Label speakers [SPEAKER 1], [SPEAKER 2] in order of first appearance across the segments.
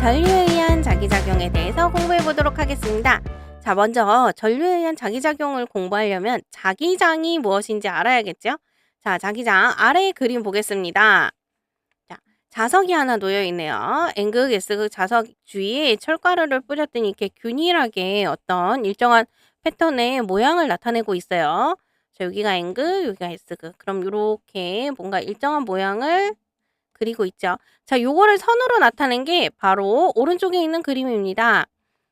[SPEAKER 1] 전류에 의한 자기작용에 대해서 공부해 보도록 하겠습니다. 자, 먼저 전류에 의한 자기작용을 공부하려면 자기장이 무엇인지 알아야겠죠? 자, 자기장 아래의 그림 보겠습니다. 자, 자석이 하나 놓여 있네요. N극, S극 자석 주위에 철가루를 뿌렸더니 이렇게 균일하게 어떤 일정한 패턴의 모양을 나타내고 있어요. 자, 여기가 N극, 여기가 S극. 그럼 이렇게 뭔가 일정한 모양을 그리고 있죠. 자, 요거를 선으로 나타낸 게 바로 오른쪽에 있는 그림입니다.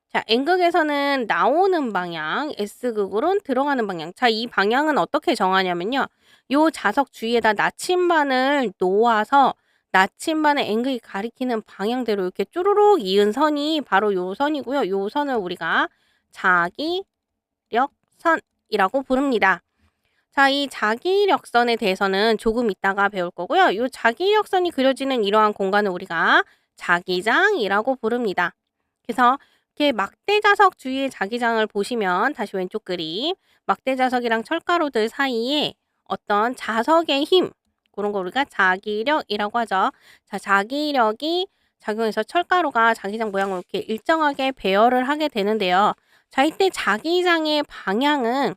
[SPEAKER 1] 자, N극에서는 나오는 방향, S극으로는 들어가는 방향. 자, 이 방향은 어떻게 정하냐면요. 요 자석 주위에다 나침반을 놓아서 나침반의 N극이 가리키는 방향대로 이렇게 쭈루룩 이은 선이 바로 요 선이고요. 요 선을 우리가 자기력선이라고 부릅니다. 자, 이 자기력선에 대해서는 조금 이따가 배울 거고요. 이 자기력선이 그려지는 이러한 공간을 우리가 자기장이라고 부릅니다. 그래서 이렇게 막대자석 주위의 자기장을 보시면 다시 왼쪽 그림, 막대자석이랑 철가루들 사이에 어떤 자석의 힘, 그런 거 우리가 자기력이라고 하죠. 자, 자기력이 작용해서 철가루가 자기장 모양을 이렇게 일정하게 배열을 하게 되는데요. 자, 이때 자기장의 방향은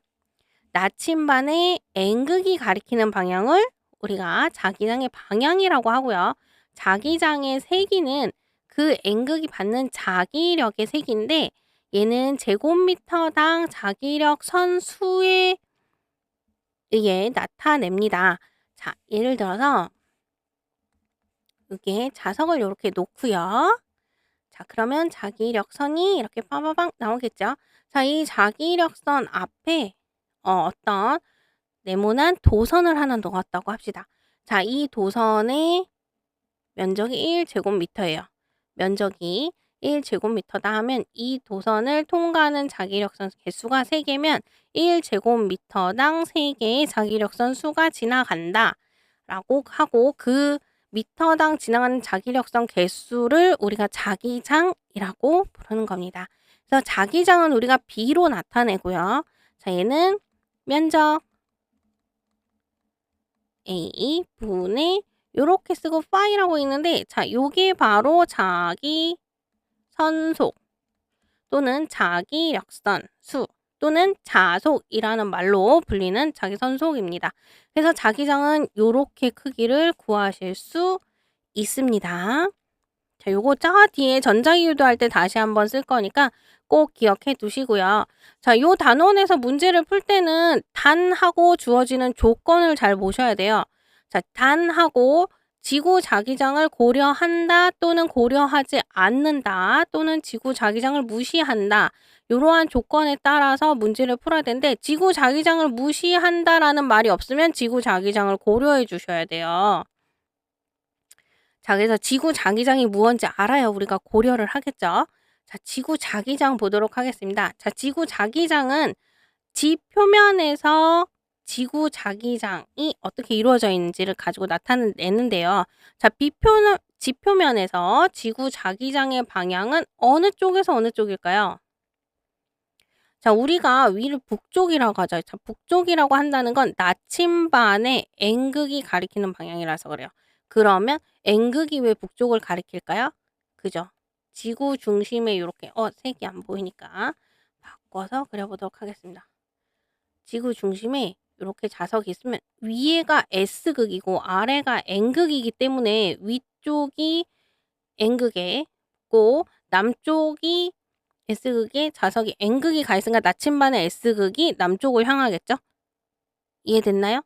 [SPEAKER 1] 나침반의 N극이 가리키는 방향을 우리가 자기장의 방향이라고 하고요. 자기장의 세기는 그 N극이 받는 자기력의 세기인데 얘는 제곱미터당 자기력 선수에 의해 나타냅니다. 자, 예를 들어서 이게 자석을 이렇게 놓고요. 자, 그러면 자기력선이 이렇게 빠바방 나오겠죠. 자, 이 자기력선 앞에 어떤 네모난 도선을 하나 놓았다고 합시다. 자, 이 도선의 면적이 1제곱미터예요. 면적이 1제곱미터다 하면 이 도선을 통과하는 자기력선 개수가 3개면 1제곱미터당 3개의 자기력선 수가 지나간다 라고 하고 그 미터당 지나가는 자기력선 개수를 우리가 자기장이라고 부르는 겁니다. 그래서 자기장은 우리가 B로 나타내고요. 자, 얘는 면적 A 분의 요렇게 쓰고 파이라고 있는데 자, 요게 바로 자기 선속 또는 자기력선 수 또는 자속이라는 말로 불리는 자기 선속입니다. 그래서 자기장은 요렇게 크기를 구하실 수 있습니다. 자, 요거 뒤에 전자기유도 할 때 다시 한번 쓸 거니까 꼭 기억해 두시고요. 자, 요 단원에서 문제를 풀 때는 단하고 주어지는 조건을 잘 보셔야 돼요. 자, 단하고 지구 자기장을 고려한다 또는 고려하지 않는다 또는 지구 자기장을 무시한다. 이러한 조건에 따라서 문제를 풀어야 되는데 지구 자기장을 무시한다라는 말이 없으면 지구 자기장을 고려해 주셔야 돼요. 자, 그래서 지구 자기장이 무언지 알아야 우리가 고려를 하겠죠. 자, 지구 자기장 보도록 하겠습니다. 자, 지구 자기장은 지표면에서 지구 자기장이 어떻게 이루어져 있는지를 가지고 나타내는데요. 자, 지표면에서 지구 자기장의 방향은 어느 쪽에서 어느 쪽일까요? 자, 우리가 위를 북쪽이라고 하죠. 자, 북쪽이라고 한다는 건 나침반의 N극이 가리키는 방향이라서 그래요. 그러면 N극이 왜 북쪽을 가리킬까요? 그죠? 지구 중심에 이렇게 색이 안 보이니까 바꿔서 그려보도록 하겠습니다. 지구 중심에 이렇게 자석이 있으면 위에가 S극이고 아래가 N극이기 때문에 위쪽이 N극에 있고 남쪽이 S극에 자석이 N극이 가 있으니까 나침반의 S극이 남쪽을 향하겠죠? 이해됐나요?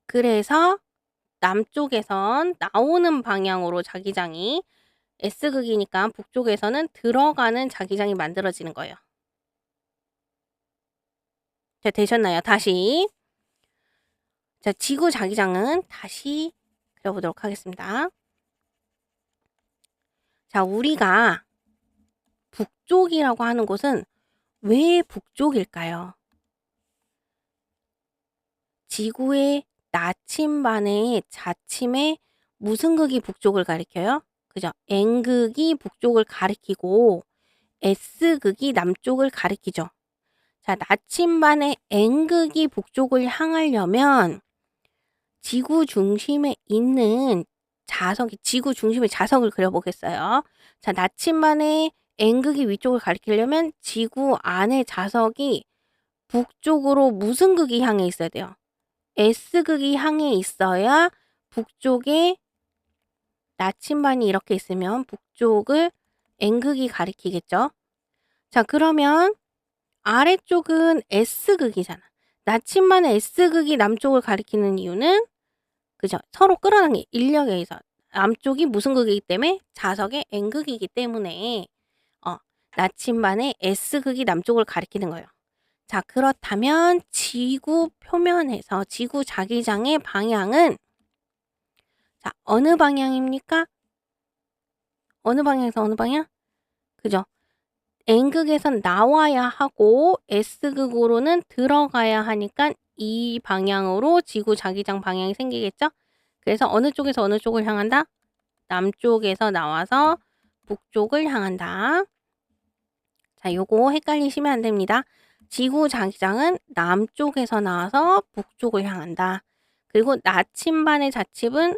[SPEAKER 1] 그래서 남쪽에선 나오는 방향으로 자기장이 S극이니까 북쪽에서는 들어가는 자기장이 만들어지는 거예요. 자, 되셨나요? 다시. 자, 지구 자기장은 다시 그려보도록 하겠습니다. 자, 우리가 북쪽이라고 하는 곳은 왜 북쪽일까요? 지구의 나침반의 자침에 무슨 극이 북쪽을 가리켜요? 그죠? N극이 북쪽을 가리키고 S극이 남쪽을 가리키죠. 자, 나침반의 N극이 북쪽을 향하려면 지구 중심에 있는 자석이 지구 중심의 자석을 그려보겠어요. 자, 나침반의 N극이 위쪽을 가리키려면 지구 안의 자석이 북쪽으로 무슨 극이 향해 있어야 돼요? S극이 향해 있어야 북쪽에 나침반이 이렇게 있으면 북쪽을 N극이 가리키겠죠? 자, 그러면 아래쪽은 S극이잖아. 나침반의 S극이 남쪽을 가리키는 이유는 그죠? 서로 끌어당긴 인력에 의해서 남쪽이 무슨 극이기 때문에 자석의 N극이기 때문에 나침반의 S극이 남쪽을 가리키는 거예요. 자, 그렇다면 지구 표면에서 지구 자기장의 방향은 자, 어느 방향입니까? 어느 방향에서 어느 방향? 그죠? N극에선 나와야 하고 S극으로는 들어가야 하니까 이 방향으로 지구 자기장 방향이 생기겠죠? 그래서 어느 쪽에서 어느 쪽을 향한다? 남쪽에서 나와서 북쪽을 향한다. 자, 요거 헷갈리시면 안 됩니다. 지구 자기장은 남쪽에서 나와서 북쪽을 향한다. 그리고 나침반의 자침은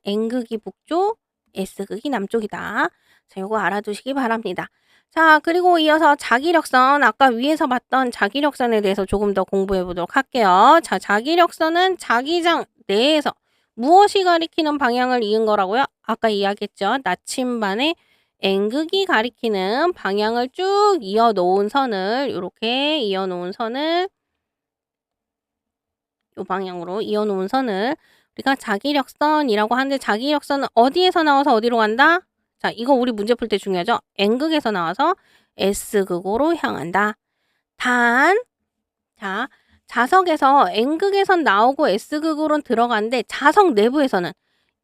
[SPEAKER 1] N극이 북쪽, S극이 남쪽이다. 자, 요거 알아두시기 바랍니다. 자, 그리고 이어서 자기력선, 아까 위에서 봤던 자기력선에 대해서 조금 더 공부해 보도록 할게요. 자, 자기력선은 자기장 내에서 무엇이 가리키는 방향을 이은 거라고요? 아까 이야기했죠. 나침반의 N극이 가리키는 방향을 쭉 이어놓은 선을 이렇게 이어놓은 선을 이 방향으로 이어놓은 선을 우리가 자기력선이라고 하는데 자기력선은 어디에서 나와서 어디로 간다? 자, 이거 우리 문제 풀 때 중요하죠. N극에서 나와서 S극으로 향한다. 단, 자, 자석에서 N극에선 나오고 S극으로는 들어가는데 자석 내부에서는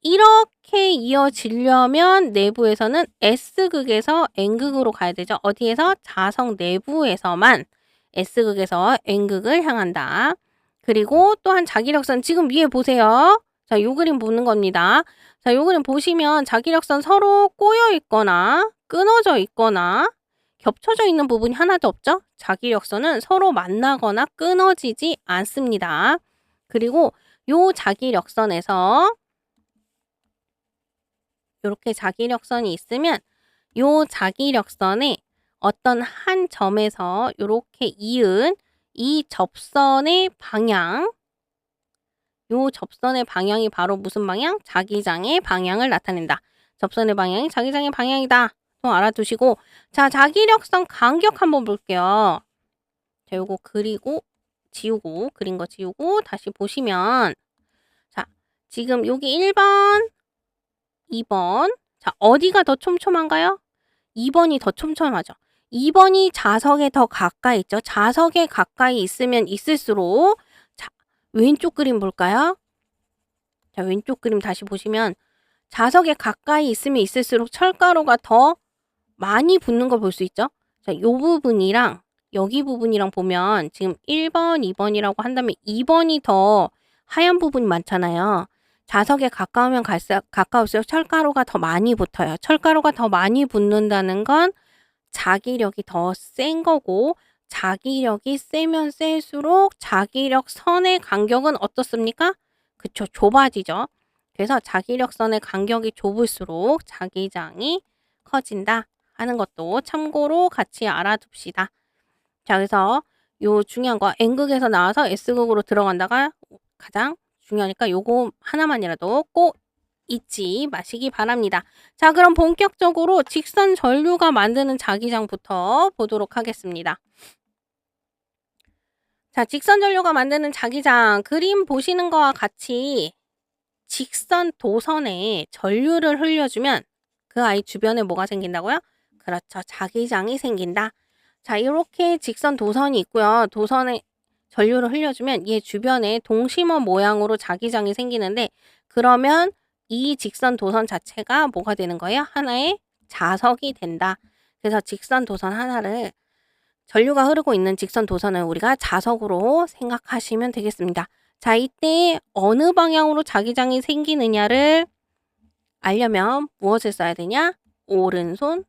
[SPEAKER 1] 이렇게 이어지려면 내부에서는 S극에서 N극으로 가야 되죠. 어디에서? 자석 내부에서만 S극에서 N극을 향한다. 그리고 또한 자기력선 지금 위에 보세요. 자, 요 그림 보는 겁니다. 자, 요 그림 보시면 자기력선 서로 꼬여 있거나 끊어져 있거나 겹쳐져 있는 부분이 하나도 없죠? 자기력선은 서로 만나거나 끊어지지 않습니다. 그리고 요 자기력선에서 이렇게 자기력선이 있으면 요 자기력선에 어떤 한 점에서 이렇게 이은 이 접선의 방향, 요 접선의 방향이 바로 무슨 방향? 자기장의 방향을 나타낸다. 접선의 방향이 자기장의 방향이다. 또 알아두시고 자, 자기력선 간격 한번 볼게요. 자, 요거 그리고 지우고 그린 거 지우고 다시 보시면 자, 지금 여기 1번 2번. 자, 어디가 더 촘촘한가요? 2번이 더 촘촘하죠. 2번이 자석에 더 가까이 있죠. 자석에 가까이 있으면 있을수록 자, 왼쪽 그림 볼까요? 자, 왼쪽 그림 다시 보시면 자석에 가까이 있으면 있을수록 철가루가 더 많이 붙는 걸 볼 수 있죠. 자, 요 부분이랑 여기 부분이랑 보면 지금 1번, 2번이라고 한다면 2번이 더 하얀 부분이 많잖아요. 자석에 가까우면 가까울수록 철가루가 더 많이 붙어요. 철가루가 더 많이 붙는다는 건 자기력이 더 센 거고 자기력이 세면 셀수록 자기력 선의 간격은 어떻습니까? 그쵸, 좁아지죠. 그래서 자기력 선의 간격이 좁을수록 자기장이 커진다 하는 것도 참고로 같이 알아둡시다. 자, 그래서 요 중요한 거 N극에서 나와서 S극으로 들어간다가 가장 중요하니까 요거 하나만이라도 꼭 잊지 마시기 바랍니다. 자, 그럼 본격적으로 직선 전류가 만드는 자기장부터 보도록 하겠습니다. 자, 직선 전류가 만드는 자기장 그림 보시는 거와 같이 직선 도선에 전류를 흘려주면 그 아이 주변에 뭐가 생긴다고요? 그렇죠. 자기장이 생긴다. 자, 이렇게 직선 도선이 있고요. 도선에 전류를 흘려주면 얘 주변에 동심원 모양으로 자기장이 생기는데 그러면 이 직선 도선 자체가 뭐가 되는 거예요? 하나의 자석이 된다. 그래서 직선 도선 하나를 전류가 흐르고 있는 직선 도선을 우리가 자석으로 생각하시면 되겠습니다. 자, 이때 어느 방향으로 자기장이 생기느냐를 알려면 무엇을 써야 되냐? 오른손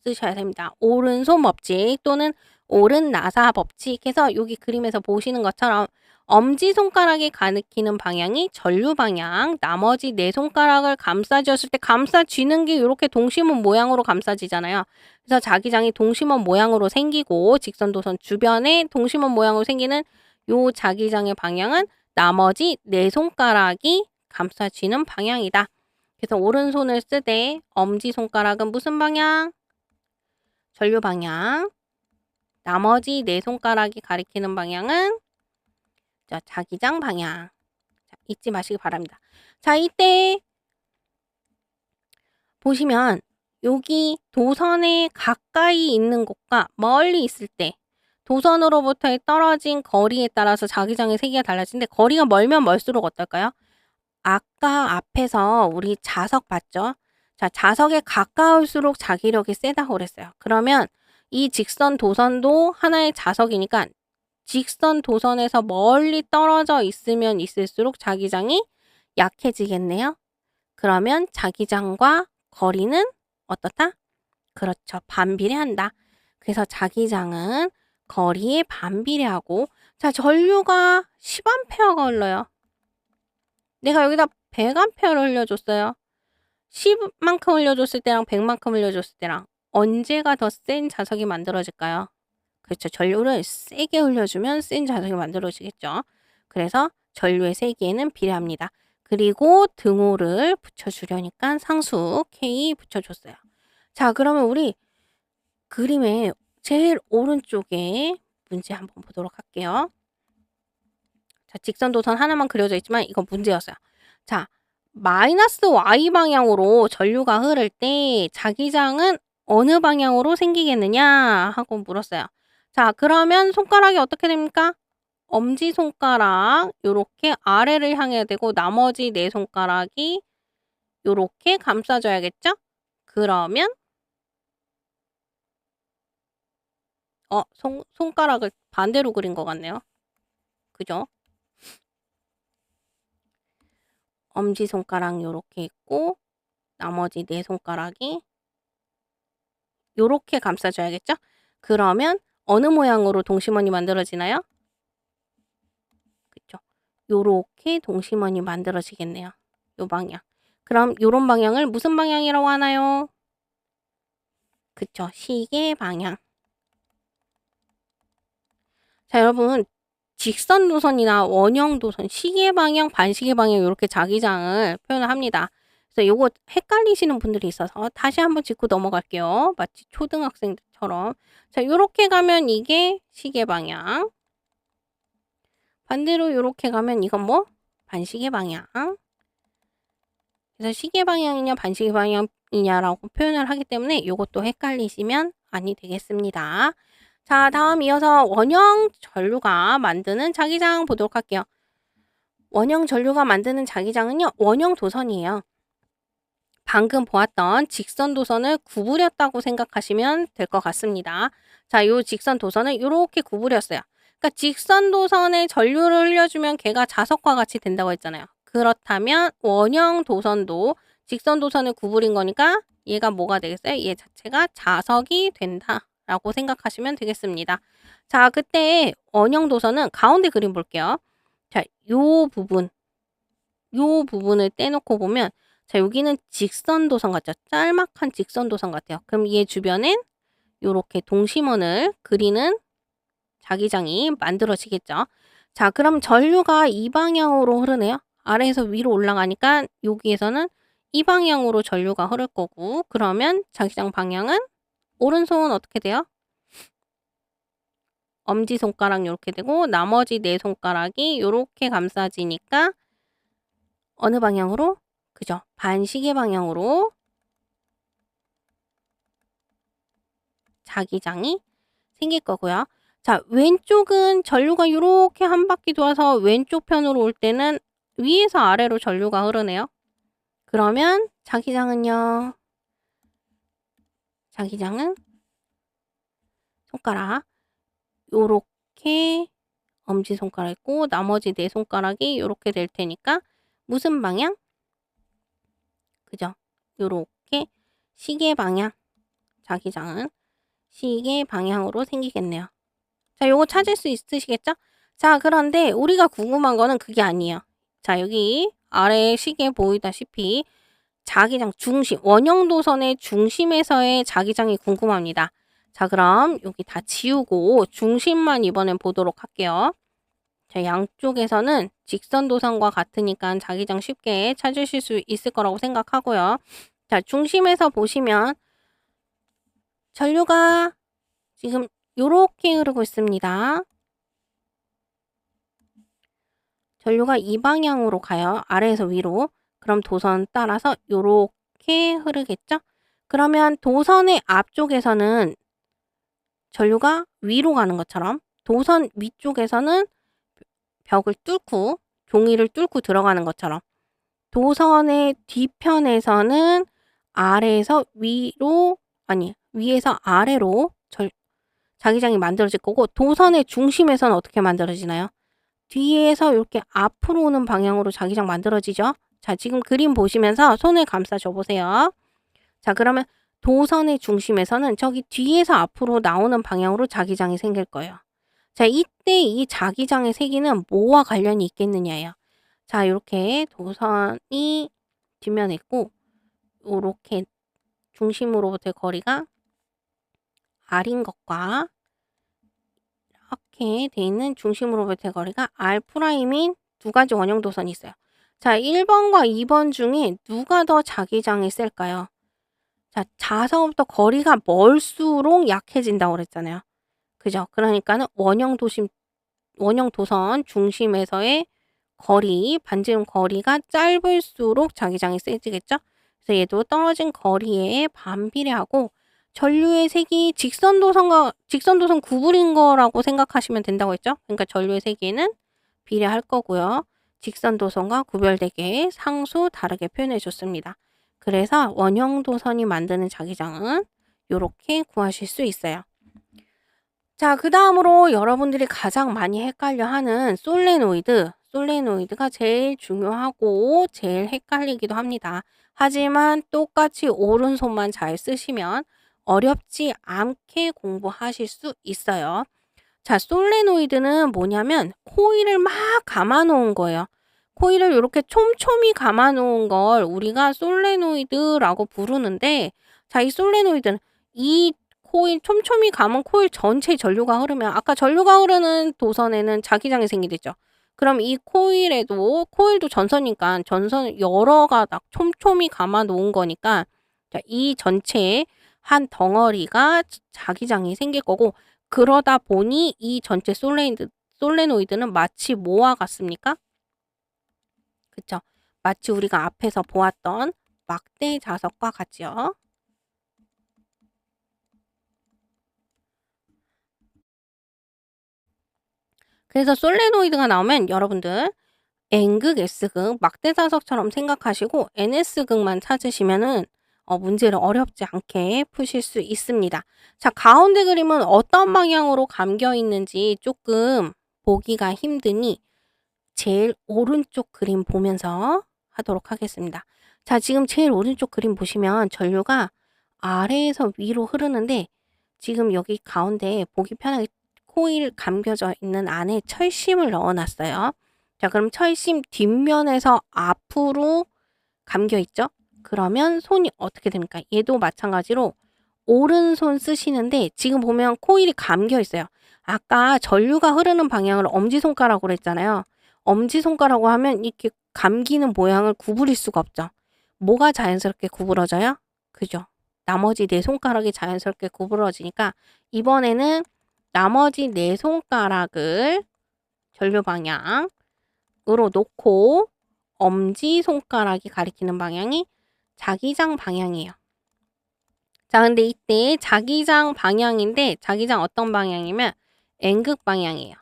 [SPEAKER 1] 쓰셔야 됩니다. 오른손 법칙 또는 오른 나사 법칙 해서 여기 그림에서 보시는 것처럼 엄지손가락이 가리키는 방향이 전류 방향, 나머지 네 손가락을 감싸쥐었을 때 감싸쥐는 게 이렇게 동심원 모양으로 감싸지잖아요. 그래서 자기장이 동심원 모양으로 생기고 직선도선 주변에 동심원 모양으로 생기는 요 자기장의 방향은 나머지 네 손가락이 감싸쥐는 방향이다. 그래서 오른손을 쓰되 엄지손가락은 무슨 방향? 전류 방향. 나머지 네 손가락이 가리키는 방향은 자, 자기장 방향. 자, 잊지 마시기 바랍니다. 자, 이때 보시면 여기 도선에 가까이 있는 곳과 멀리 있을 때 도선으로부터의 떨어진 거리에 따라서 자기장의 세기가 달라지는데 거리가 멀면 멀수록 어떨까요? 아까 앞에서 우리 자석 봤죠? 자, 자석에 가까울수록 자기력이 세다고 그랬어요. 그러면 이 직선 도선도 하나의 자석이니까 직선 도선에서 멀리 떨어져 있으면 있을수록 자기장이 약해지겠네요. 그러면 자기장과 거리는 어떻다? 그렇죠. 반비례한다. 그래서 자기장은 거리에 반비례하고 자, 전류가 10A가 흘러요. 내가 여기다 100A를 흘려줬어요. 10만큼 흘려줬을 때랑 100만큼 흘려줬을 때랑 언제가 더 센 자석이 만들어질까요? 그렇죠. 전류를 세게 흘려주면 센 자석이 만들어지겠죠. 그래서 전류의 세기에는 비례합니다. 그리고 등호를 붙여주려니까 상수 K 붙여줬어요. 자, 그러면 우리 그림의 제일 오른쪽에 문제 한번 보도록 할게요. 자, 직선도선 하나만 그려져 있지만 이건 문제였어요. 자, 마이너스 Y 방향으로 전류가 흐를 때 자기장은 어느 방향으로 생기겠느냐 하고 물었어요. 자, 그러면 손가락이 어떻게 됩니까? 엄지손가락 요렇게 아래를 향해야 되고 나머지 네 손가락이 요렇게 감싸줘야겠죠? 그러면 손가락을 반대로 그린 것 같네요. 그죠? 엄지손가락 요렇게 있고 나머지 네 손가락이 요렇게 감싸줘야겠죠? 그러면 어느 모양으로 동심원이 만들어지나요? 그쵸? 요렇게 동심원이 만들어지겠네요. 요 방향. 그럼 요런 방향을 무슨 방향이라고 하나요? 그쵸? 시계 방향. 자, 여러분 직선 도선이나 원형 도선, 시계 방향, 반시계 방향 이렇게 자기장을 표현을 합니다. 그래서 요거 헷갈리시는 분들이 있어서 다시 한번 짚고 넘어갈게요. 마치 초등학생들처럼. 자, 요렇게 가면 이게 시계 방향. 반대로 요렇게 가면 이건 뭐? 반시계 방향. 그래서 시계 방향이냐 반시계 방향이냐라고 표현을 하기 때문에 요것도 헷갈리시면 아니 되겠습니다. 자, 다음 이어서 원형 전류가 만드는 자기장 보도록 할게요. 원형 전류가 만드는 자기장은요. 원형 도선이에요. 방금 보았던 직선 도선을 구부렸다고 생각하시면 될 것 같습니다. 자, 요 직선 도선을 이렇게 구부렸어요. 그러니까 직선 도선에 전류를 흘려주면 걔가 자석과 같이 된다고 했잖아요. 그렇다면 원형 도선도 직선 도선을 구부린 거니까 얘가 뭐가 되겠어요? 얘 자체가 자석이 된다라고 생각하시면 되겠습니다. 자, 그때 원형 도선은 가운데 그림 볼게요. 자, 요 부분을 떼놓고 보면 자, 여기는 직선 도선 같죠? 짤막한 직선 도선 같아요. 그럼 얘 주변엔 요렇게 동심원을 그리는 자기장이 만들어지겠죠. 자, 그럼 전류가 이 방향으로 흐르네요. 아래에서 위로 올라가니까 여기에서는 이 방향으로 전류가 흐를 거고 그러면 자기장 방향은 오른손은 어떻게 돼요? 엄지손가락 요렇게 되고 나머지 네 손가락이 요렇게 감싸지니까 어느 방향으로? 그죠? 반시계 방향으로 자기장이 생길 거고요. 자, 왼쪽은 전류가 요렇게 한 바퀴 돌아서 왼쪽 편으로 올 때는 위에서 아래로 전류가 흐르네요. 그러면 자기장은요. 자기장은 손가락 요렇게 엄지손가락 있고 나머지 네 손가락이 요렇게 될 테니까 무슨 방향? 그죠? 요렇게 시계 방향. 자기장은 시계 방향으로 생기겠네요. 자, 요거 찾을 수 있으시겠죠? 자, 그런데 우리가 궁금한 거는 그게 아니에요. 자, 여기 아래 시계에 보이다시피 자기장 중심, 원형도선의 중심에서의 자기장이 궁금합니다. 자, 그럼 여기 다 지우고 중심만 이번엔 보도록 할게요. 자, 양쪽에서는 직선도선과 같으니까 자기장 쉽게 찾으실 수 있을 거라고 생각하고요. 자, 중심에서 보시면 전류가 지금 요렇게 흐르고 있습니다. 전류가 이 방향으로 가요. 아래에서 위로. 그럼 도선 따라서 요렇게 흐르겠죠? 그러면 도선의 앞쪽에서는 전류가 위로 가는 것처럼 도선 위쪽에서는 벽을 뚫고 종이를 뚫고 들어가는 것처럼 도선의 뒤편에서는 아래에서 위로 아니 위에서 아래로 자기장이 만들어질 거고 도선의 중심에서는 어떻게 만들어지나요? 뒤에서 이렇게 앞으로 오는 방향으로 자기장 만들어지죠? 자, 지금 그림 보시면서 손을 감싸 줘 보세요. 자, 그러면 도선의 중심에서는 저기 뒤에서 앞으로 나오는 방향으로 자기장이 생길 거예요. 자, 이때 이 자기장의 세기는 뭐와 관련이 있겠느냐예요. 자, 이렇게 도선이 뒷면에 있고 요렇게 중심으로부터의 거리가 R인 것과 이렇게 돼 있는 중심으로부터의 거리가 R'인 두 가지 원형 도선이 있어요. 자, 1번과 2번 중에 누가 더 자기장이 셀까요? 자, 자서부터 거리가 멀수록 약해진다고 그랬잖아요. 그죠? 그러니까는 원형 도선 중심에서의 거리, 반지름 거리가 짧을수록 자기장이 세지겠죠? 그래서 얘도 떨어진 거리에 반비례하고 전류의 색이 직선 도선 구분인 거라고 생각하시면 된다고 했죠? 그러니까 전류의 세기는 비례할 거고요. 직선 도선과 구별되게 상수 다르게 표현해 줬습니다. 그래서 원형 도선이 만드는 자기장은 이렇게 구하실 수 있어요. 자, 그 다음으로 여러분들이 가장 많이 헷갈려하는 솔레노이드가 제일 중요하고 제일 헷갈리기도 합니다. 하지만 똑같이 오른손만 잘 쓰시면 어렵지 않게 공부하실 수 있어요. 자, 솔레노이드는 뭐냐면 코일을 막 감아 놓은 거예요. 코일을 이렇게 촘촘히 감아 놓은 걸 우리가 솔레노이드라고 부르는데, 자, 이 솔레노이드는 이 코일, 촘촘히 감은 코일 전체에 전류가 흐르면 아까 전류가 흐르는 도선에는 자기장이 생기겠죠. 그럼 이 코일도 전선이니까 전선 여러 가닥 촘촘히 감아 놓은 거니까 자, 이 전체에 한 덩어리가 자기장이 생길 거고 그러다 보니 이 전체 솔레노이드는 마치 뭐와 같습니까? 그쵸? 마치 우리가 앞에서 보았던 막대 자석과 같죠? 그래서 솔레노이드가 나오면 여러분들 N극, S극, 막대 자석처럼 생각하시고 NS극만 찾으시면은 문제를 어렵지 않게 푸실 수 있습니다. 자, 가운데 그림은 어떤 방향으로 감겨 있는지 조금 보기가 힘드니 제일 오른쪽 그림 보면서 하도록 하겠습니다. 자, 지금 제일 오른쪽 그림 보시면 전류가 아래에서 위로 흐르는데 지금 여기 가운데 보기 편하게 코일 감겨져 있는 안에 철심을 넣어 놨어요. 자, 그럼 철심 뒷면에서 앞으로 감겨 있죠? 그러면 손이 어떻게 됩니까? 얘도 마찬가지로 오른손 쓰시는데 지금 보면 코일이 감겨 있어요. 아까 전류가 흐르는 방향을 엄지손가락으로 했잖아요. 엄지손가락으로 하면 이렇게 감기는 모양을 구부릴 수가 없죠. 뭐가 자연스럽게 구부러져요? 그죠? 나머지 네 손가락이 자연스럽게 구부러지니까 이번에는 나머지 네 손가락을 전류 방향으로 놓고 엄지손가락이 가리키는 방향이 자기장 방향이에요. 자, 근데 이때 자기장 방향인데 자기장 어떤 방향이면 N극 방향이에요.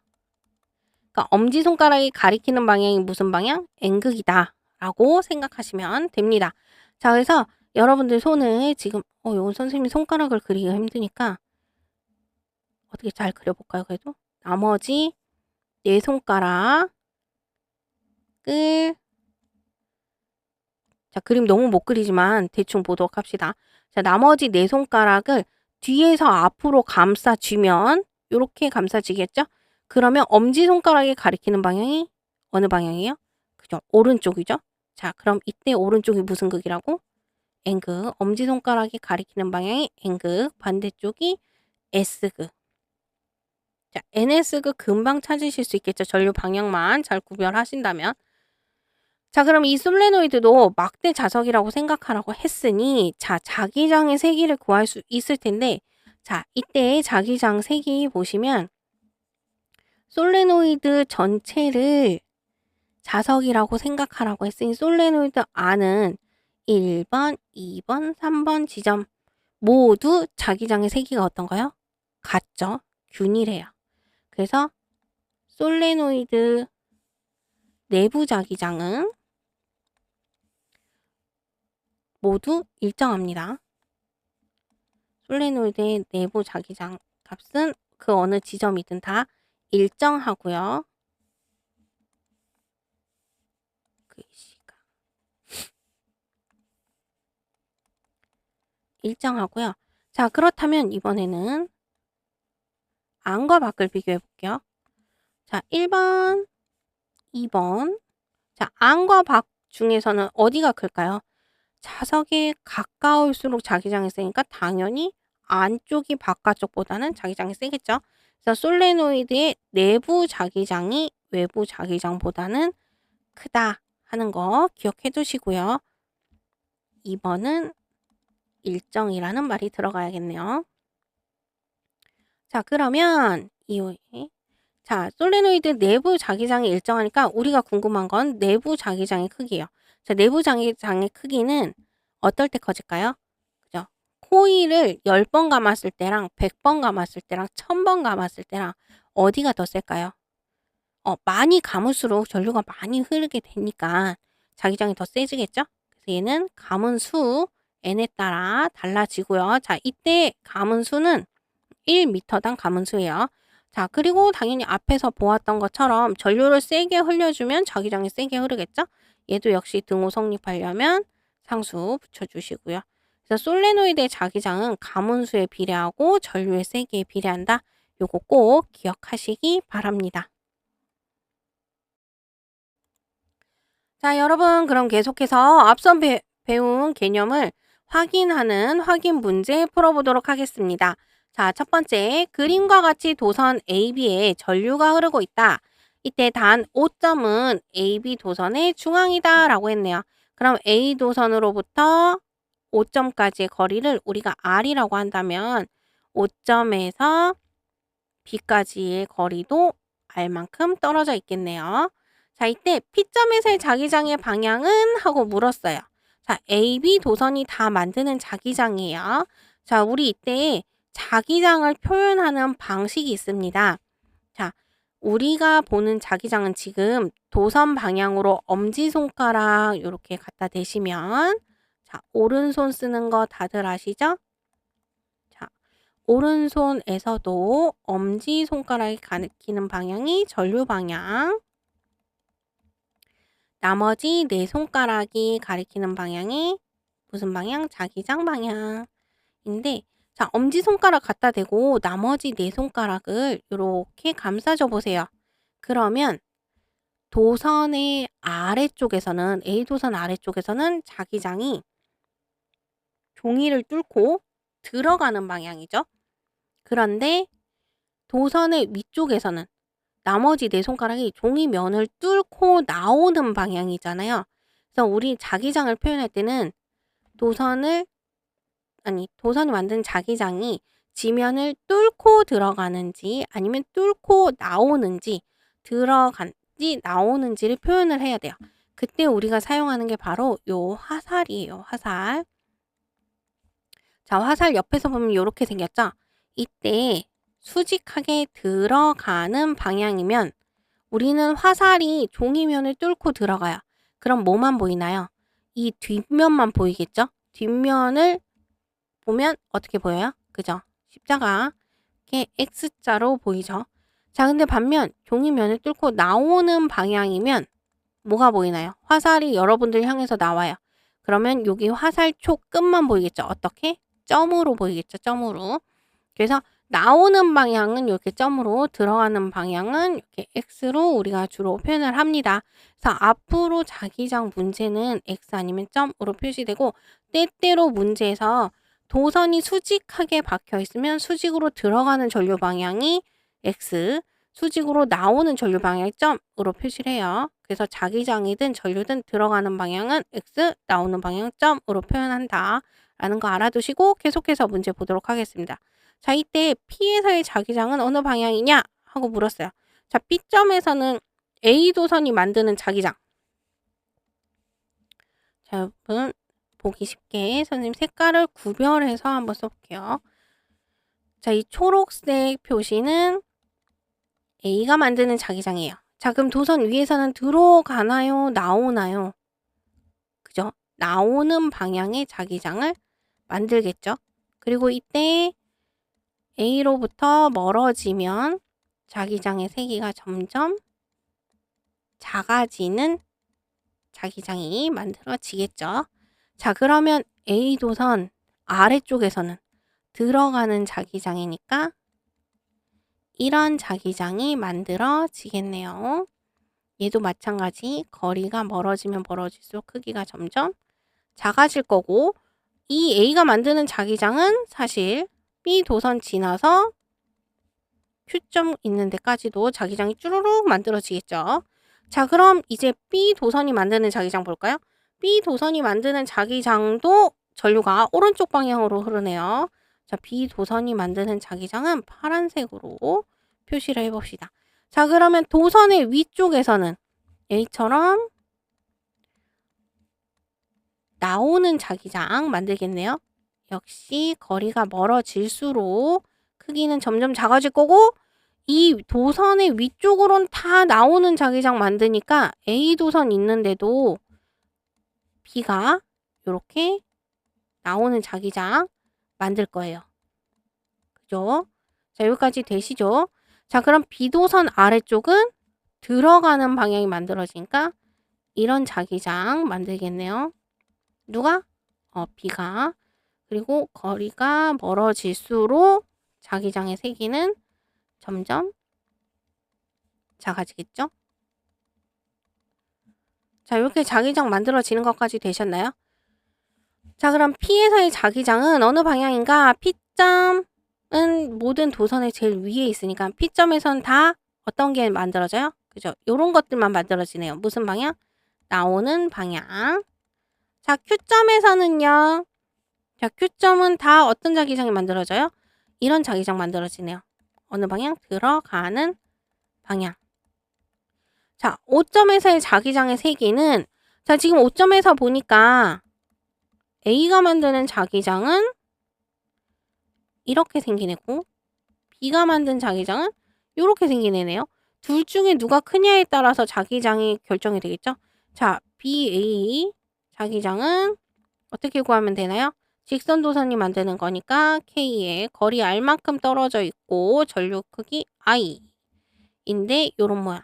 [SPEAKER 1] 그러니까 엄지손가락이 가리키는 방향이 무슨 방향? N극이다 라고 생각하시면 됩니다. 자, 그래서 여러분들 손을 지금 요건 선생님이 손가락을 그리기가 힘드니까 어떻게 잘 그려볼까요? 그래도 나머지 네 손가락을 자, 그림 너무 못 그리지만 대충 보도록 합시다. 자, 나머지 네 손가락을 뒤에서 앞으로 감싸 쥐면 요렇게 감싸지겠죠? 그러면 엄지손가락이 가리키는 방향이 어느 방향이에요? 그죠? 오른쪽이죠? 자, 그럼 이때 오른쪽이 무슨 극이라고? N극. 엄지손가락이 가리키는 방향이 N극. 반대쪽이 S극. 자, NS극 금방 찾으실 수 있겠죠? 전류 방향만 잘 구별하신다면. 자, 그럼 이 솔레노이드도 막대 자석이라고 생각하라고 했으니, 자, 자기장의 세기를 구할 수 있을 텐데, 자, 이때 자기장 세기 보시면, 솔레노이드 전체를 자석이라고 생각하라고 했으니, 솔레노이드 안은 1번, 2번, 3번 지점 모두 자기장의 세기가 어떤가요? 같죠? 균일해요. 그래서 솔레노이드 내부 자기장은 모두 일정합니다. 솔레노이드의 내부 자기장 값은 그 어느 지점이든 다 일정하고요. 일정하고요. 자, 그렇다면 이번에는 안과 밖을 비교해 볼게요. 자, 1번, 2번. 자, 안과 밖 중에서는 어디가 클까요? 자석에 가까울수록 자기장이 세니까 당연히 안쪽이 바깥쪽보다는 자기장이 세겠죠. 그래서 솔레노이드의 내부 자기장이 외부 자기장보다는 크다 하는 거 기억해 두시고요. 2번은 일정이라는 말이 들어가야겠네요. 자, 그러면 이후에 자, 솔레노이드 내부 자기장이 일정하니까 우리가 궁금한 건 내부 자기장의 크기예요. 자, 내부 자기장의 크기는 어떨 때 커질까요? 그죠? 코일을 10번 감았을 때랑 100번 감았을 때랑 1000번 감았을 때랑 어디가 더 셀까요? 많이 감을수록 전류가 많이 흐르게 되니까 자기장이 더 세지겠죠? 그래서 얘는 감은 수 n에 따라 달라지고요. 자, 이때 감은 수는 1m당 감은 수예요. 자, 그리고 당연히 앞에서 보았던 것처럼 전류를 세게 흘려주면 자기장이 세게 흐르겠죠? 얘도 역시 등호 성립하려면 상수 붙여주시고요. 그래서 솔레노이드의 자기장은 가문수에 비례하고 전류의 세기에 비례한다. 요거 꼭 기억하시기 바랍니다. 자, 여러분 그럼 계속해서 앞선 배운 개념을 확인하는 확인 문제 풀어보도록 하겠습니다. 자, 첫 번째, 그림과 같이 도선 AB에 전류가 흐르고 있다. 이때 단 5점은 AB 도선의 중앙이다 라고 했네요. 그럼 A 도선으로부터 5점까지의 거리를 우리가 R이라고 한다면 5점에서 B까지의 거리도 R만큼 떨어져 있겠네요. 자, 이때 P점에서의 자기장의 방향은? 하고 물었어요. 자, AB 도선이 다 만드는 자기장이에요. 자, 우리 이때 자기장을 표현하는 방식이 있습니다. 자, 우리가 보는 자기장은 지금 도선 방향으로 엄지손가락 이렇게 갖다 대시면 자, 오른손 쓰는 거 다들 아시죠? 자, 오른손에서도 엄지손가락이 가리키는 방향이 전류 방향. 나머지 네 손가락이 가리키는 방향이 무슨 방향? 자기장 방향인데 자, 엄지손가락 갖다 대고 나머지 네 손가락을 이렇게 감싸줘 보세요. 그러면 도선의 아래쪽에서는 A도선 아래쪽에서는 자기장이 종이를 뚫고 들어가는 방향이죠. 그런데 도선의 위쪽에서는 나머지 네 손가락이 종이 면을 뚫고 나오는 방향이잖아요. 그래서 우리 자기장을 표현할 때는 도선이 만든 자기장이 지면을 뚫고 들어가는지 아니면 뚫고 나오는지 들어간지 나오는지를 표현을 해야 돼요. 그때 우리가 사용하는 게 바로 요 화살이에요. 화살. 자, 화살 옆에서 보면 이렇게 생겼죠? 이때 수직하게 들어가는 방향이면 우리는 화살이 종이면을 뚫고 들어가요. 그럼 뭐만 보이나요? 이 뒷면만 보이겠죠? 뒷면을 보면 어떻게 보여요? 그죠? 십자가 이렇게 X자로 보이죠? 자, 근데 반면 종이면을 뚫고 나오는 방향이면 뭐가 보이나요? 화살이 여러분들 향해서 나와요. 그러면 여기 화살촉 끝만 보이겠죠? 어떻게? 점으로 보이겠죠? 점으로. 그래서 나오는 방향은 이렇게 점으로, 들어가는 방향은 이렇게 X로 우리가 주로 표현을 합니다. 그래서 앞으로 자기장 문제는 X 아니면 점으로 표시되고, 때때로 문제에서 도선이 수직하게 박혀 있으면 수직으로 들어가는 전류 방향이 X, 수직으로 나오는 전류 방향이 점으로 표시를 해요. 그래서 자기장이든 전류든 들어가는 방향은 X, 나오는 방향은 점으로 표현한다 라는 거 알아두시고 계속해서 문제 보도록 하겠습니다. 자, 이때 P에서의 자기장은 어느 방향이냐 하고 물었어요. 자, B점에서는 A 도선이 만드는 자기장. 자, 여러분 보기 쉽게 선생님 색깔을 구별해서 한번 써볼게요. 자, 이 초록색 표시는 A가 만드는 자기장이에요. 자, 그럼 도선 위에서는 들어가나요? 나오나요? 그죠? 나오는 방향의 자기장을 만들겠죠? 그리고 이때 A로부터 멀어지면 자기장의 세기가 점점 작아지는 자기장이 만들어지겠죠. 자, 그러면 A 도선 아래쪽에서는 들어가는 자기장이니까 이런 자기장이 만들어지겠네요. 얘도 마찬가지 거리가 멀어지면 멀어질수록 크기가 점점 작아질 거고, 이 A가 만드는 자기장은 사실 B 도선 지나서 Q점 있는 데까지도 자기장이 쭈루룩 만들어지겠죠. 자, 그럼 이제 B 도선이 만드는 자기장 볼까요? B 도선이 만드는 자기장도 전류가 오른쪽 방향으로 흐르네요. 자, B 도선이 만드는 자기장은 파란색으로 표시를 해봅시다. 자, 그러면 도선의 위쪽에서는 A처럼 나오는 자기장 만들겠네요. 역시 거리가 멀어질수록 크기는 점점 작아질 거고, 이 도선의 위쪽으로는 다 나오는 자기장 만드니까 A 도선 있는데도 B가 이렇게 나오는 자기장 만들 거예요. 그죠? 자, 여기까지 되시죠? 자, 그럼 B 도선 아래쪽은 들어가는 방향이 만들어지니까 이런 자기장 만들겠네요. 누가? B가. 그리고 거리가 멀어질수록 자기장의 세기는 점점 작아지겠죠? 자, 이렇게 자기장 만들어지는 것까지 되셨나요? 자, 그럼 P에서의 자기장은 어느 방향인가? P점은 모든 도선의 제일 위에 있으니까 P점에선 다 어떤 게 만들어져요? 그죠? 요런 것들만 만들어지네요. 무슨 방향? 나오는 방향. 자, Q점에서는요. 자, Q점은 다 어떤 자기장이 만들어져요? 이런 자기장 만들어지네요. 어느 방향? 들어가는 방향. 자, 5점에서의 자기장의 세기는, 자, 지금 5점에서 보니까 A가 만드는 자기장은 이렇게 생긴 애고, B가 만든 자기장은 이렇게 생긴 애네요. 둘 중에 누가 크냐에 따라서 자기장이 결정이 되겠죠? 자, BA 자기장은 어떻게 구하면 되나요? 직선 도선이 만드는 거니까 K의 거리 R만큼 떨어져 있고 전류 크기 I인데 요런 모양.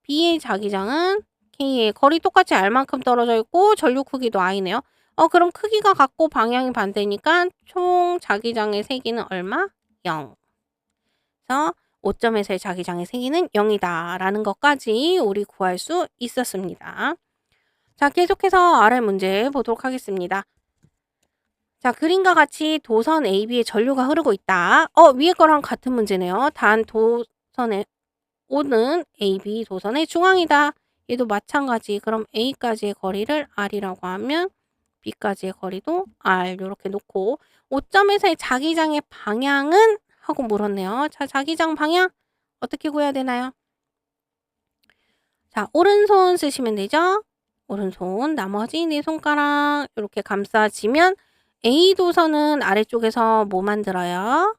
[SPEAKER 1] B의 자기장은 K의 거리 똑같이 R만큼 떨어져 있고 전류 크기도 I네요. 그럼 크기가 같고 방향이 반대니까 총 자기장의 세기는 얼마? 0. 그래서 5점에서의 자기장의 세기는 0이다 라는 것까지 우리 구할 수 있었습니다. 자, 계속해서 아래 문제 보도록 하겠습니다. 자, 그림과 같이 도선 AB에 전류가 흐르고 있다. 위에 거랑 같은 문제네요. 단 도선에 O는 AB 도선의 중앙이다. 얘도 마찬가지. 그럼 A까지의 거리를 R이라고 하면 B까지의 거리도 R 이렇게 놓고 5점에서의 자기장의 방향은? 하고 물었네요. 자, 자기장 방향 어떻게 구해야 되나요? 자, 오른손 쓰시면 되죠? 오른손 나머지 네 손가락 이렇게 감싸지면 A 도선은 아래쪽에서 뭐 만들어요?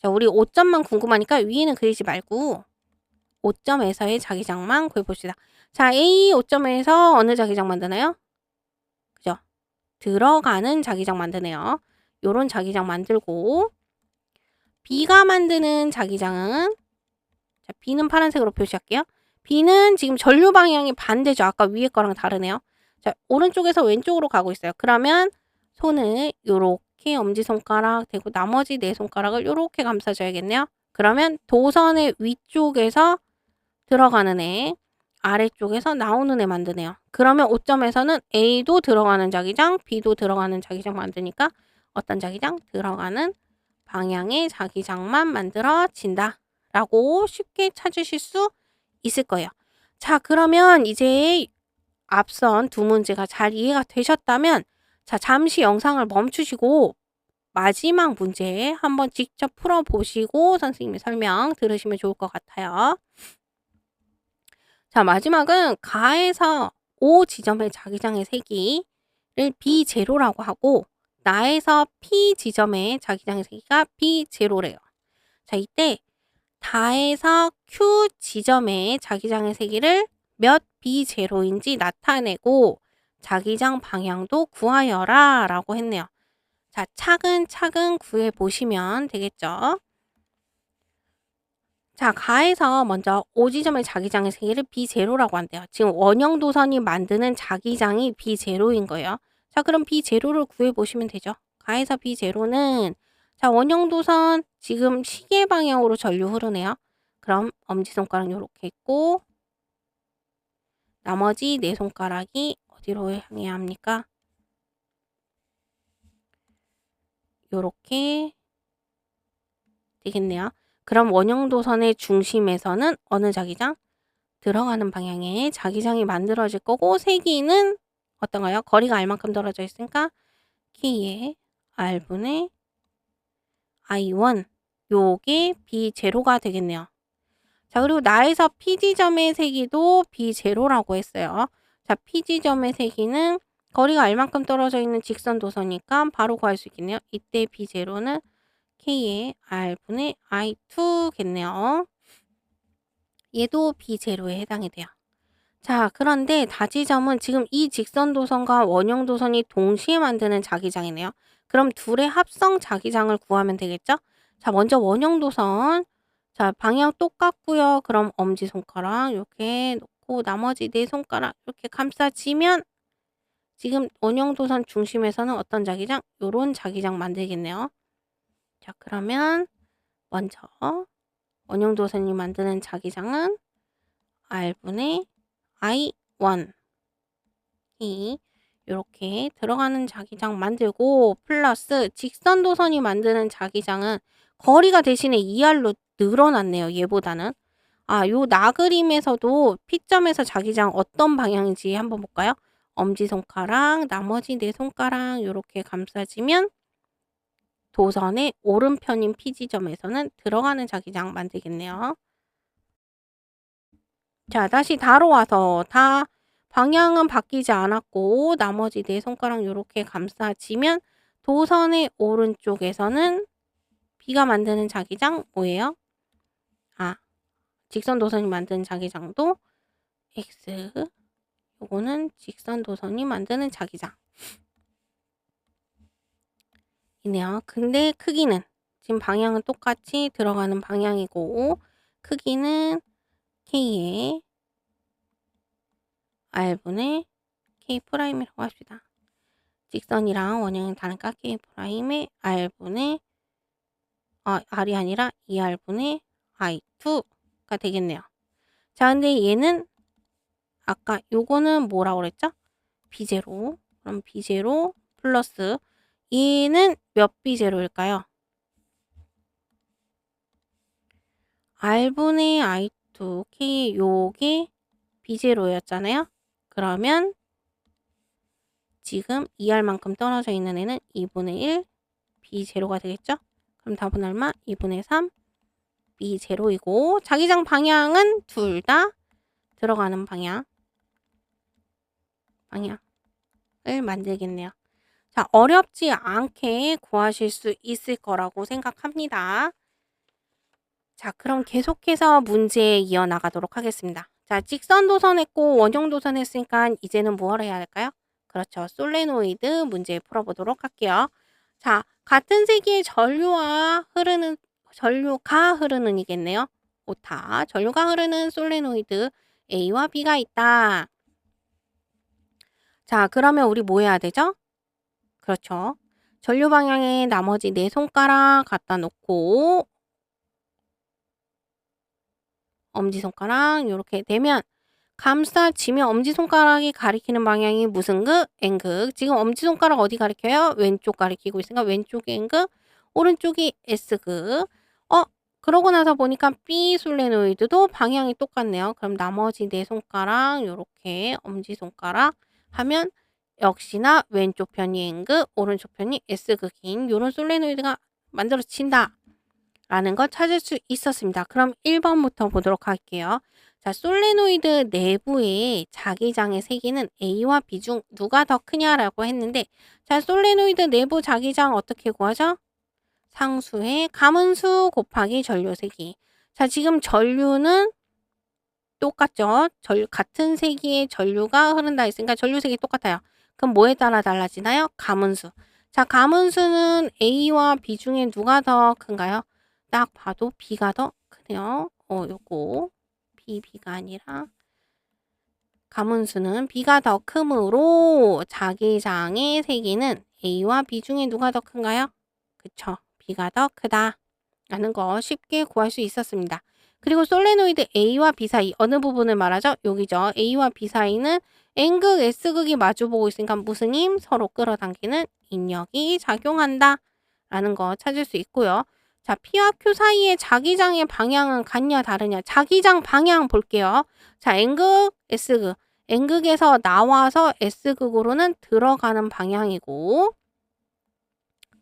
[SPEAKER 1] 자, 우리 5점만 궁금하니까 위에는 그리지 말고 5점에서의 자기장만 구해봅시다. 자, A 5점에서 어느 자기장 만드나요? 그죠? 들어가는 자기장 만드네요. 요런 자기장 만들고, B가 만드는 자기장은, 자, B는 파란색으로 표시할게요. B는 지금 전류 방향이 반대죠. 아까 위에 거랑 다르네요. 자, 오른쪽에서 왼쪽으로 가고 있어요. 그러면 손을 요렇게 요렇게 엄지손가락 대고 나머지 4 손가락을 요렇게 감싸줘야겠네요. 그러면 도선의 위쪽에서 들어가는 애, 아래쪽에서 나오는 애 만드네요. 그러면 5점에서는 A도 들어가는 자기장, B도 들어가는 자기장 만드니까 어떤 자기장? 들어가는 방향의 자기장만 만들어진다 라고 쉽게 찾으실 수 있을 거예요. 자, 그러면 이제 앞선 2 문제가 잘 이해가 되셨다면 자, 잠시 영상을 멈추시고 마지막 문제 한번 직접 풀어보시고 선생님의 설명 들으시면 좋을 것 같아요. 자, 마지막은 가에서 O 지점의 자기장의 세기를 B0라고 하고 나에서 P 지점의 자기장의 세기가 B0래요. 자, 이때 다에서 Q 지점의 자기장의 세기를 몇 B0인지 나타내고 자기장 방향도 구하여라 라고 했네요. 자, 차근차근 구해보시면 되겠죠. 자, 가에서 먼저 O 지점의 자기장의 세기를 B0라고 한대요. 지금 원형도선이 만드는 자기장이 B0인 거예요. 자, 그럼 B0를 구해보시면 되죠. 가에서 B0는 자, 원형도선 지금 시계 방향으로 전류 흐르네요. 그럼 엄지손가락 요렇게 있고 나머지 4 손가락이 어디로 향해야 합니까? 요렇게 되겠네요. 그럼 원형도선의 중심에서는 어느 자기장? 들어가는 방향에 자기장이 만들어질 거고 세기는 어떤가요? 거리가 R만큼 떨어져 있으니까 K의 R분의 I1 요게 B0가 되겠네요. 자, 그리고 나에서 P지점의 세기도 B0라고 했어요. 자, P지점의 세기는 거리가 R만큼 떨어져 있는 직선 도선이니까 바로 구할 수 있겠네요. 이때 B0는 K의 R분의 I2겠네요. 얘도 B0에 해당이 돼요. 자, 그런데 다지점은 지금 이 직선 도선과 원형 도선이 동시에 만드는 자기장이네요. 그럼 둘의 합성 자기장을 구하면 되겠죠? 자, 먼저 원형 도선. 자, 방향 똑같고요. 그럼 엄지손가락 이렇게 놓고 나머지 4 손가락 이렇게 감싸지면 지금 원형 도선 중심에서는 어떤 자기장? 요런 자기장 만들겠네요. 자, 그러면 먼저 원형 도선이 만드는 자기장은 R분의 I1 이 요렇게 들어가는 자기장 만들고 플러스 직선 도선이 만드는 자기장은 거리가 대신에 2R로 늘어났네요. 얘보다는. 아, 요 나그림에서도 P점에서 자기장 어떤 방향인지 한번 볼까요? 엄지손가락, 나머지 4 손가락 요렇게 감싸지면 도선의 오른편인 P지점에서는 들어가는 자기장 만들겠네요. 자, 다시 다로 와서 다 방향은 바뀌지 않았고 나머지 4 손가락 요렇게 감싸지면 도선의 오른쪽에서는 B가 만드는 자기장 뭐예요? 아, 직선 도선이 만드는 자기장도 X 요거는 직선 도선이 만드는 자기장 이네요. 근데 크기는 지금 방향은 똑같이 들어가는 방향이고 크기는 K의 R분의 K'이라고 합시다. 직선이랑 원형이 다르니까 K'의 R분의 R이 아니라 2R분의 I2가 되겠네요. 자, 근데 얘는 아까 요거는 뭐라고 그랬죠? B0. 그럼 B0 플러스 얘는 몇 B0일까요? R분의 I2 K 요게 B0였잖아요. 그러면 지금 2R만큼 떨어져 있는 애는 2분의 1 B0가 되겠죠? 그럼 답은 얼마? 2분의 3 B0이고 자기장 방향은 둘 다 들어가는 방향을 만들겠네요. 자, 어렵지 않게 구하실 수 있을 거라고 생각합니다. 자, 그럼 계속해서 문제 이어나가도록 하겠습니다. 자, 직선 도선 했고 원형 도선 했으니까 이제는 뭘 해야 할까요? 그렇죠. 솔레노이드 문제 풀어보도록 할게요. 자, 같은 세기의 전류가 흐르는 이겠네요. 오타. 전류가 흐르는 솔레노이드 A와 B가 있다. 자, 그러면 우리 뭐 해야 되죠? 그렇죠. 전류 방향에 나머지 4손가락 갖다 놓고 엄지손가락 요렇게 되면 감싸지면 엄지손가락이 가리키는 방향이 무슨 극? N극. 지금 엄지손가락 어디 가리켜요? 왼쪽 가리키고 있으니까 왼쪽이 N극, 오른쪽이 S극. 그러고 나서 보니까 B 솔레노이드도 방향이 똑같네요. 그럼 나머지 4손가락 요렇게 엄지손가락 하면 역시나 왼쪽 편이 N극, 오른쪽 편이 S극인 요런 솔레노이드가 만들어진다 라는 걸 찾을 수 있었습니다. 그럼 1번부터 보도록 할게요. 자, 솔레노이드 내부의 자기장의 세기는 A와 B 중 누가 더 크냐라고 했는데, 자, 솔레노이드 내부 자기장 어떻게 구하죠? 상수의 가문수 곱하기 전류 세기. 자, 지금 전류는 똑같죠? 같은 세기의 전류가 흐른다 했으니까 전류 세기 똑같아요. 그럼 뭐에 따라 달라지나요? 가문수. 자, 가문수는 A와 B 중에 누가 더 큰가요? 딱 봐도 B가 더 크네요. 요거 B가 아니라 가문수는 B가 더 크므로 자기장의 세기는 A와 B 중에 누가 더 큰가요? 그쵸. B가 더 크다. 라는 거 쉽게 구할 수 있었습니다. 그리고 솔레노이드 A와 B 사이 어느 부분을 말하죠? 여기죠. A와 B 사이는 N극, S극이 마주보고 있으니까 무슨 힘? 서로 끌어당기는 인력이 작용한다. 라는 거 찾을 수 있고요. 자, P와 Q 사이의 자기장의 방향은 같냐 다르냐? 자기장 방향 볼게요. 자, N극, S극. N극에서 나와서 S극으로는 들어가는 방향이고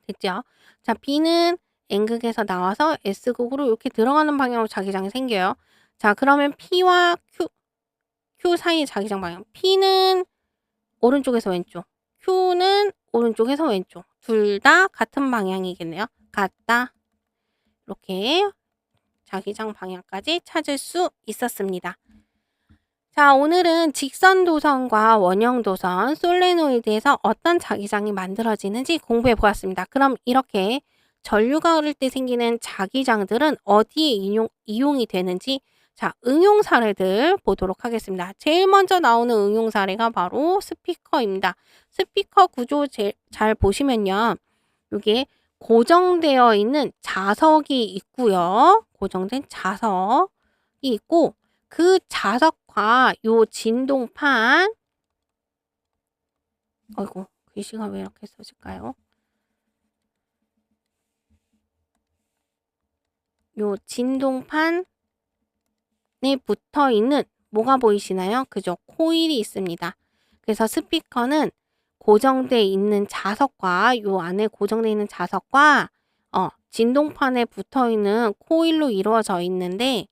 [SPEAKER 1] 됐죠? 자, B는 N극에서 나와서 S극으로 이렇게 들어가는 방향으로 자기장이 생겨요. 자, 그러면 P와 Q 사이의 자기장 방향. P는 오른쪽에서 왼쪽, Q는 오른쪽에서 왼쪽. 둘 다 같은 방향이겠네요. 같다. 이렇게 자기장 방향까지 찾을 수 있었습니다. 자, 오늘은 직선 도선과 원형 도선, 솔레노이드에서 어떤 자기장이 만들어지는지 공부해 보았습니다. 그럼 이렇게 전류가 흐를 때 생기는 자기장들은 어디에 이용이 되는지 자, 응용 사례들 보도록 하겠습니다. 제일 먼저 나오는 응용 사례가 바로 스피커입니다. 스피커 구조 잘 보시면요. 여기에 고정되어 있는 자석이 있고요. 고정된 자석이 있고 그 자석과 요 진동판 아이고 글씨가 왜 이렇게 써질까요? 요 진동판에 붙어 있는 뭐가 보이시나요? 그죠? 코일이 있습니다. 그래서 스피커는 고정되어 있는 자석과 요 안에 고정되어 있는 자석과 진동판에 붙어 있는 코일로 이루어져 있는데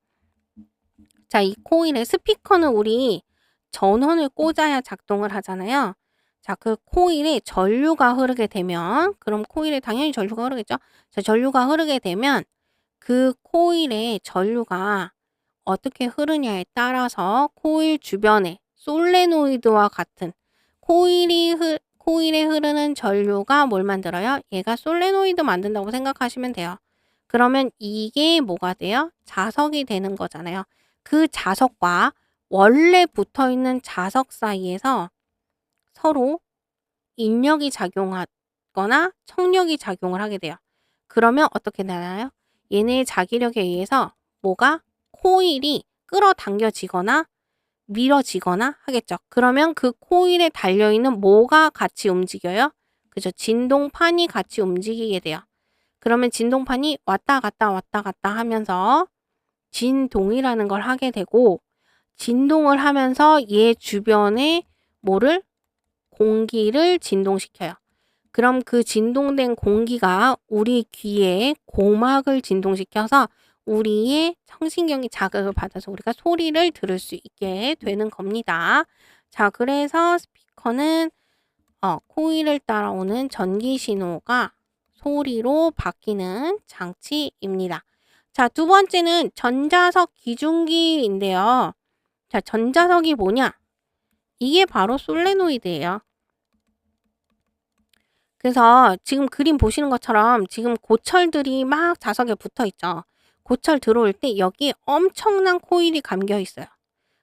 [SPEAKER 1] 자, 이 코일에 스피커는 우리 전원을 꽂아야 작동을 하잖아요. 자, 그 코일에 전류가 흐르게 되면 그럼 코일에 당연히 전류가 흐르겠죠. 자, 전류가 흐르게 되면 그 코일에 전류가 어떻게 흐르냐에 따라서 코일 주변에 솔레노이드와 같은 코일에 흐르는 전류가 뭘 만들어요? 얘가 솔레노이드 만든다고 생각하시면 돼요. 그러면 이게 뭐가 돼요? 자석이 되는 거잖아요. 그 자석과 원래 붙어있는 자석 사이에서 서로 인력이 작용하거나 청력이 작용을 하게 돼요. 그러면 어떻게 되나요? 얘네의 자기력에 의해서 뭐가 코일이 끌어당겨지거나 밀어지거나 하겠죠. 그러면 그 코일에 달려있는 뭐가 같이 움직여요? 그죠? 진동판이 같이 움직이게 돼요. 그러면 진동판이 왔다 갔다 하면서 진동이라는 걸 하게 되고 진동을 하면서 얘 주변에 공기를 진동시켜요. 그럼 그 진동된 공기가 우리 귀에 고막을 진동시켜서 우리의 청신경이 자극을 받아서 우리가 소리를 들을 수 있게 되는 겁니다. 자, 그래서 스피커는 코일을 따라오는 전기 신호가 소리로 바뀌는 장치입니다. 자, 두 번째는 전자석 기중기인데요. 자, 전자석이 뭐냐? 이게 바로 솔레노이드예요. 그래서 지금 그림 보시는 것처럼 지금 고철들이 막 자석에 붙어 있죠. 고철 들어올 때 여기 엄청난 코일이 감겨 있어요.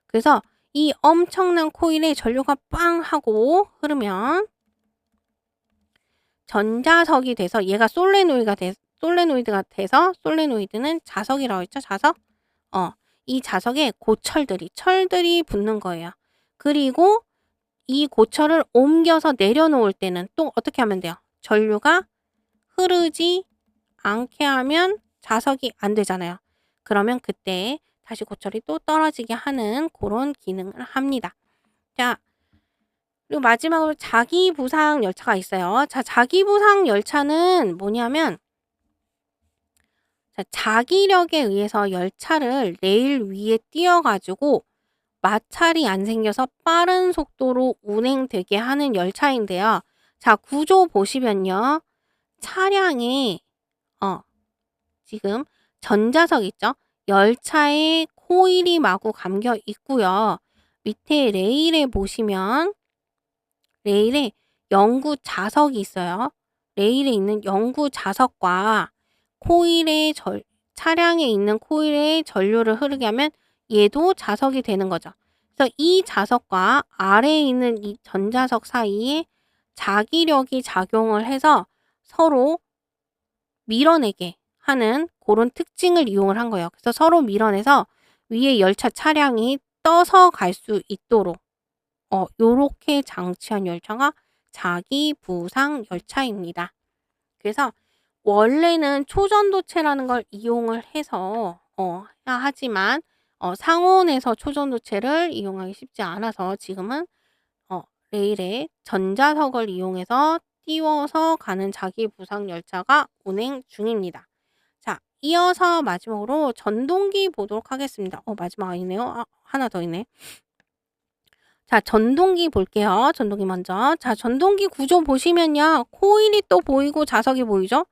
[SPEAKER 1] 그래서 이 엄청난 코일에 전류가 빵 하고 흐르면 전자석이 돼서 얘가 솔레노이드가 돼서 솔레노이드는 자석이라고 했죠. 자석. 이 자석에 철들이 붙는 거예요. 그리고 이 고철을 옮겨서 내려놓을 때는 또 어떻게 하면 돼요? 전류가 흐르지 않게 하면 자석이 안 되잖아요. 그러면 그때 다시 고철이 또 떨어지게 하는 그런 기능을 합니다. 자, 그리고 마지막으로 자기부상 열차가 있어요. 자, 자기부상 열차는 뭐냐면 자, 자기력에 의해서 열차를 레일 위에 띄워가지고 마찰이 안 생겨서 빠른 속도로 운행되게 하는 열차인데요. 자, 구조 보시면요. 차량에 지금 전자석 있죠? 열차에 코일이 마구 감겨 있고요. 밑에 레일에 보시면 레일에 영구 자석이 있어요. 레일에 있는 영구 자석과 차량에 있는 코일에 전류를 흐르게 하면 얘도 자석이 되는 거죠. 그래서 이 자석과 아래에 있는 이 전자석 사이에 자기력이 작용을 해서 서로 밀어내게 하는 그런 특징을 이용을 한 거예요. 그래서 서로 밀어내서 위에 열차 차량이 떠서 갈 수 있도록 요렇게 장치한 열차가 자기부상 열차입니다. 그래서 원래는 초전도체라는 걸 이용을 해서 하지만 상온에서 초전도체를 이용하기 쉽지 않아서 지금은 레일에 전자석을 이용해서 띄워서 가는 자기부상 열차가 운행 중입니다. 자, 이어서 마지막으로 전동기 보도록 하겠습니다. 마지막 아니네요. 하나 더 있네. 자, 전동기 볼게요. 전동기 먼저. 자, 전동기 구조 보시면요. 코일이 또 보이고 자석이 보이죠?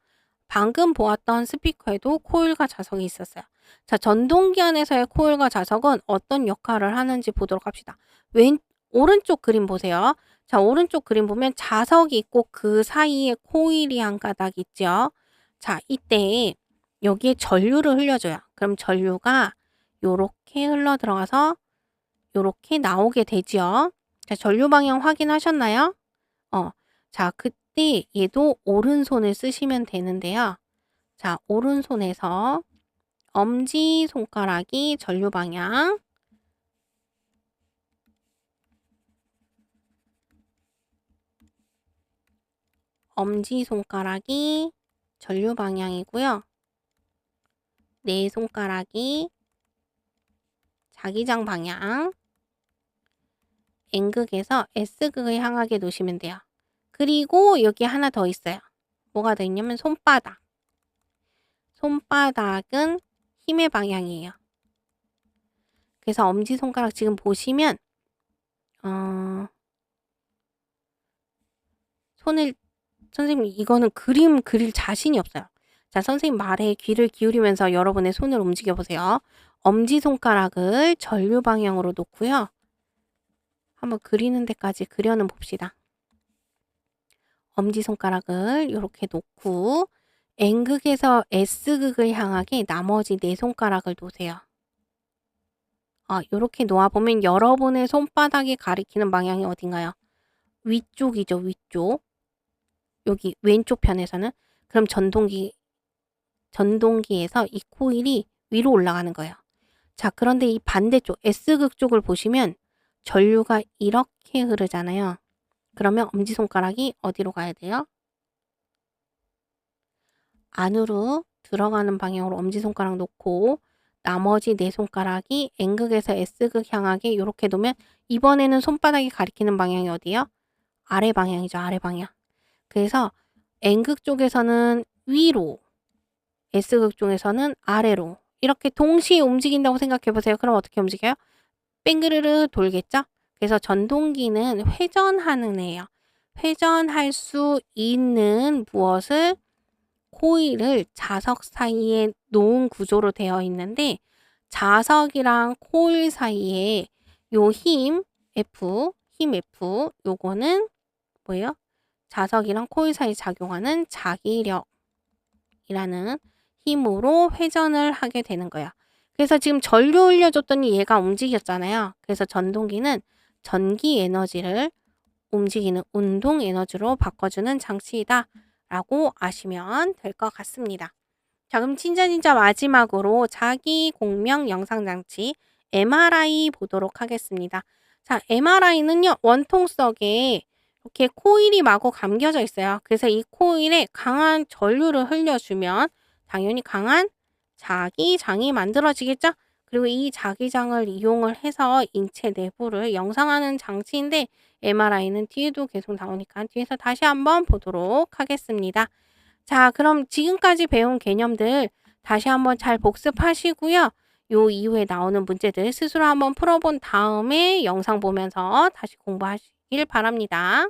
[SPEAKER 1] 방금 보았던 스피커에도 코일과 자석이 있었어요. 자, 전동기 안에서의 코일과 자석은 어떤 역할을 하는지 보도록 합시다. 오른쪽 그림 보세요. 자, 오른쪽 그림 보면 자석이 있고 그 사이에 코일이 한 가닥 있죠. 자, 이때 여기에 전류를 흘려줘요. 그럼 전류가 요렇게 흘러 들어가서 요렇게 나오게 되죠. 자, 전류 방향 확인하셨나요? 자, 그때 얘도 오른손을 쓰시면 되는데요. 자, 오른손에서 엄지손가락이 전류 방향, 엄지손가락이 전류 방향이고요. 네 손가락이 자기장 방향, N극에서 S극을 향하게 놓으시면 돼요. 그리고 여기 하나 더 있어요. 뭐가 더 있냐면 손바닥. 손바닥은 힘의 방향이에요. 그래서 엄지손가락 지금 보시면 선생님 이거는 그림 그릴 자신이 없어요. 자, 선생님 말에 귀를 기울이면서 여러분의 손을 움직여 보세요. 엄지손가락을 전류 방향으로 놓고요. 한번 그리는 데까지 그려는 봅시다. 엄지손가락을 이렇게 놓고 N극에서 S극을 향하게 나머지 네 손가락을 놓으세요. 이렇게 놓아보면 여러분의 손바닥이 가리키는 방향이 어딘가요? 위쪽이죠, 위쪽. 여기 왼쪽 편에서는. 그럼 전동기에서 이 코일이 위로 올라가는 거예요. 자, 그런데 이 반대쪽 S극 쪽을 보시면 전류가 이렇게 흐르잖아요. 그러면 엄지손가락이 어디로 가야 돼요? 안으로 들어가는 방향으로 엄지손가락 놓고 나머지 네 손가락이 N극에서 S극 향하게 이렇게 놓으면 이번에는 손바닥이 가리키는 방향이 어디예요? 아래 방향이죠. 아래 방향. 그래서 N극 쪽에서는 위로, S극 쪽에서는 아래로 이렇게 동시에 움직인다고 생각해 보세요. 그럼 어떻게 움직여요? 뺑그르르 돌겠죠? 그래서 전동기는 회전하는 애예요. 회전할 수 있는 무엇을 코일을 자석 사이에 놓은 구조로 되어 있는데 자석이랑 코일 사이에 요 힘 F 요거는 뭐예요? 자석이랑 코일 사이에 작용하는 자기력이라는 힘으로 회전을 하게 되는 거예요. 그래서 지금 전류 흘려줬더니 얘가 움직였잖아요. 그래서 전동기는 전기 에너지를 움직이는 운동 에너지로 바꿔주는 장치이다 라고 아시면 될 것 같습니다. 자, 그럼 진짜 마지막으로 자기 공명 영상장치 MRI 보도록 하겠습니다. 자, MRI는요, 원통석에 이렇게 코일이 마구 감겨져 있어요. 그래서 이 코일에 강한 전류를 흘려주면 당연히 강한 자기장이 만들어지겠죠? 그리고 이 자기장을 이용을 해서 인체 내부를 영상하는 장치인데 MRI는 뒤에도 계속 나오니까 뒤에서 다시 한번 보도록 하겠습니다. 자, 그럼 지금까지 배운 개념들 다시 한번 잘 복습하시고요. 요 이후에 나오는 문제들 스스로 한번 풀어본 다음에 영상 보면서 다시 공부하시길 바랍니다.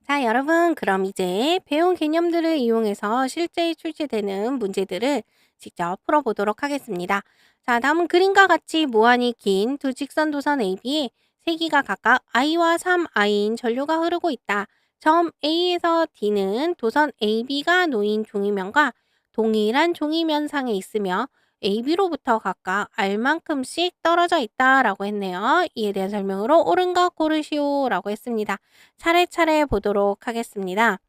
[SPEAKER 1] 자, 여러분, 그럼 이제 배운 개념들을 이용해서 실제 출제되는 문제들을 직접 풀어보도록 하겠습니다. 자, 다음은 그림과 같이 무한히 긴 두 직선 도선 AB에 세 기가 각각 I와 3I인 전류가 흐르고 있다. 점 A에서 D는 도선 AB가 놓인 종이면과 동일한 종이면상에 있으며 AB로부터 각각 R만큼씩 떨어져 있다라고 했네요. 이에 대한 설명으로 옳은 것 고르시오라고 했습니다. 차례차례 보도록 하겠습니다.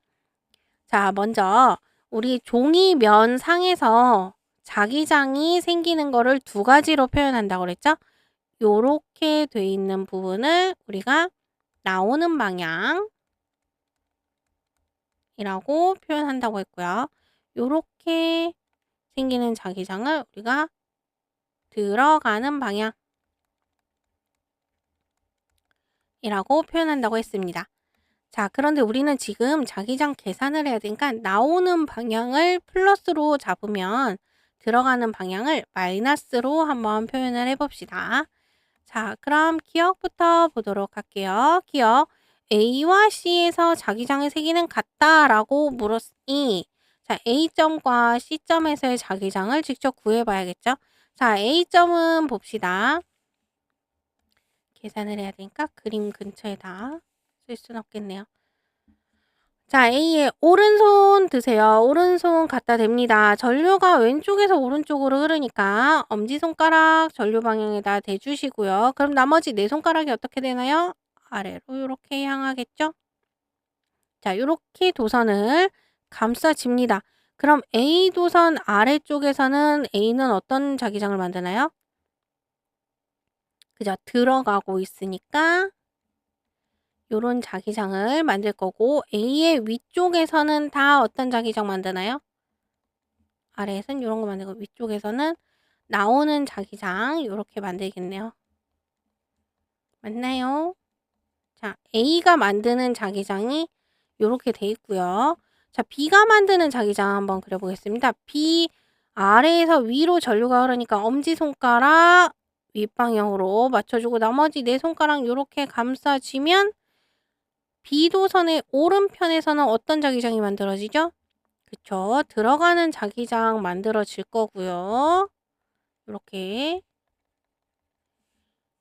[SPEAKER 1] 자, 먼저 우리 종이면 상에서 자기장이 생기는 거를 두 가지로 표현한다고 그랬죠? 요렇게 돼 있는 부분을 우리가 나오는 방향이라고 표현한다고 했고요. 요렇게 생기는 자기장을 우리가 들어가는 방향이라고 표현한다고 했습니다. 자, 그런데 우리는 지금 자기장 계산을 해야 되니까 나오는 방향을 플러스로 잡으면 들어가는 방향을 마이너스로 한번 표현을 해봅시다. 자, 그럼 기억부터 보도록 할게요. 기억. A와 C에서 자기장의 세기는 같다라고 물었으니 자, A점과 C점에서의 자기장을 직접 구해봐야겠죠? 자, A점은 봅시다. 계산을 해야 되니까 그림 근처에다 쓸 수는 없겠네요. 자, A의 오른손 드세요. 오른손 갖다 댑니다. 전류가 왼쪽에서 오른쪽으로 흐르니까 엄지손가락 전류 방향에다 대주시고요. 그럼 나머지 네 손가락이 어떻게 되나요? 아래로 이렇게 향하겠죠? 자, 이렇게 도선을 감싸집니다. 그럼 A 도선 아래쪽에서는 A는 어떤 자기장을 만드나요? 그죠? 들어가고 있으니까 요런 자기장을 만들 거고 A의 위쪽에서는 다 어떤 자기장 만드나요? 아래에서는 요런 거 만들고 위쪽에서는 나오는 자기장 요렇게 만들겠네요. 맞나요? 자, A가 만드는 자기장이 요렇게 돼 있고요. 자, B가 만드는 자기장 한번 그려보겠습니다. B 아래에서 위로 전류가 흐르니까 엄지손가락 윗방향으로 맞춰주고 나머지 네 손가락 요렇게 감싸지면 B도선의 오른편에서는 어떤 자기장이 만들어지죠? 그쵸. 들어가는 자기장 만들어질 거고요. 이렇게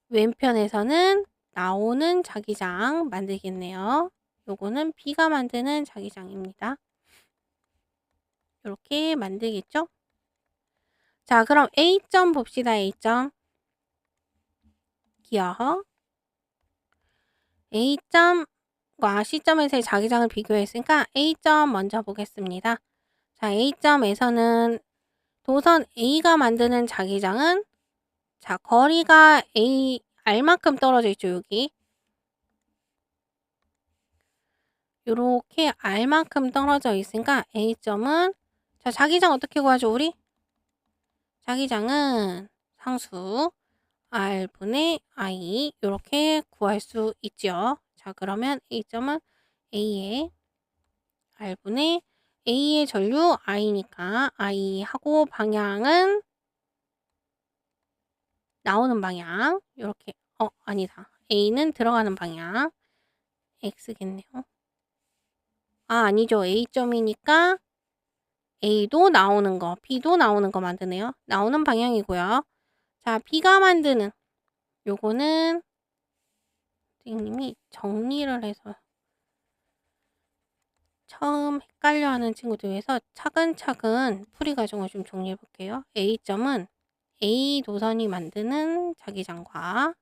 [SPEAKER 1] 왼편에서는 나오는 자기장 만들겠네요. 요거는 B가 만드는 자기장입니다. 이렇게 만들겠죠? 자, 그럼 A점 봅시다. A점. 기억. A점과 C점에서의 자기장을 비교했으니까 A점 먼저 보겠습니다. 자, A점에서는 도선 A가 만드는 자기장은 자, 거리가 R만큼 떨어져 있죠, 여기. 요렇게 R만큼 떨어져 있으니까 A점은 자, 자기장 어떻게 구하죠, 우리? 자기장은 상수 R분의 I 요렇게 구할 수 있죠. 자, 그러면 A점은 A의 R분의 A의 전류 I니까 I하고 방향은 나오는 방향 요렇게 아니다. A는 들어가는 방향 X겠네요. 아니죠. A점이니까 A도 나오는 거, B도 나오는 거 만드네요. 나오는 방향이고요. 자, B가 만드는 요거는 선생님이 정리를 해서 처음 헷갈려하는 친구들 위해서 차근차근 풀이 과정을 좀 정리해 볼게요. A점은 A 도선이 만드는 자기장과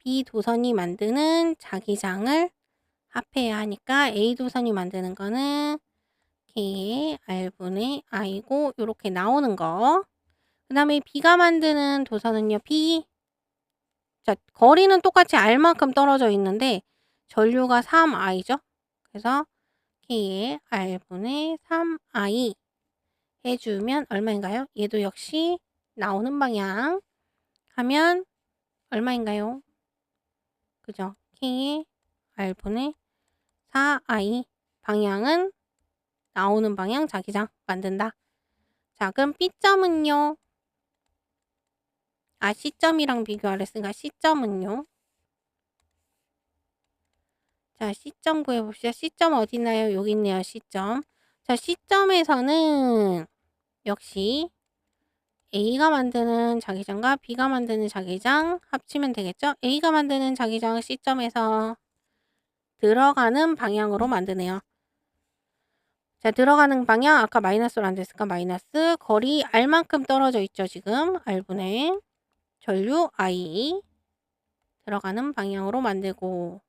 [SPEAKER 1] B 도선이 만드는 자기장을 합해야 하니까 A 도선이 만드는 거는 K의 R분의 I고 요렇게 나오는 거. 그 다음에 B가 만드는 도선은요. B. 자, 거리는 똑같이 R만큼 떨어져 있는데 전류가 3I죠. 그래서 K의 R분의 3I 해주면 얼마인가요? 얘도 역시 나오는 방향 하면 얼마인가요? 그죠? K의 R분의 4I 방향은 나오는 방향 자기장 만든다. 자, 그럼 B점은요? 아, C점이랑 비교하랬으니까 C점은요? 자, C점 구해봅시다. C점 어디 있나요? 여기 있네요. C점. 자, C점에서는 역시 A가 만드는 자기장과 B가 만드는 자기장 합치면 되겠죠? A가 만드는 자기장 C점에서 들어가는 방향으로 만드네요. 자, 들어가는 방향 아까 마이너스로 안 됐으니까 마이너스 거리 R만큼 떨어져 있죠. 지금 R분의 전류 I 들어가는 방향으로 만들고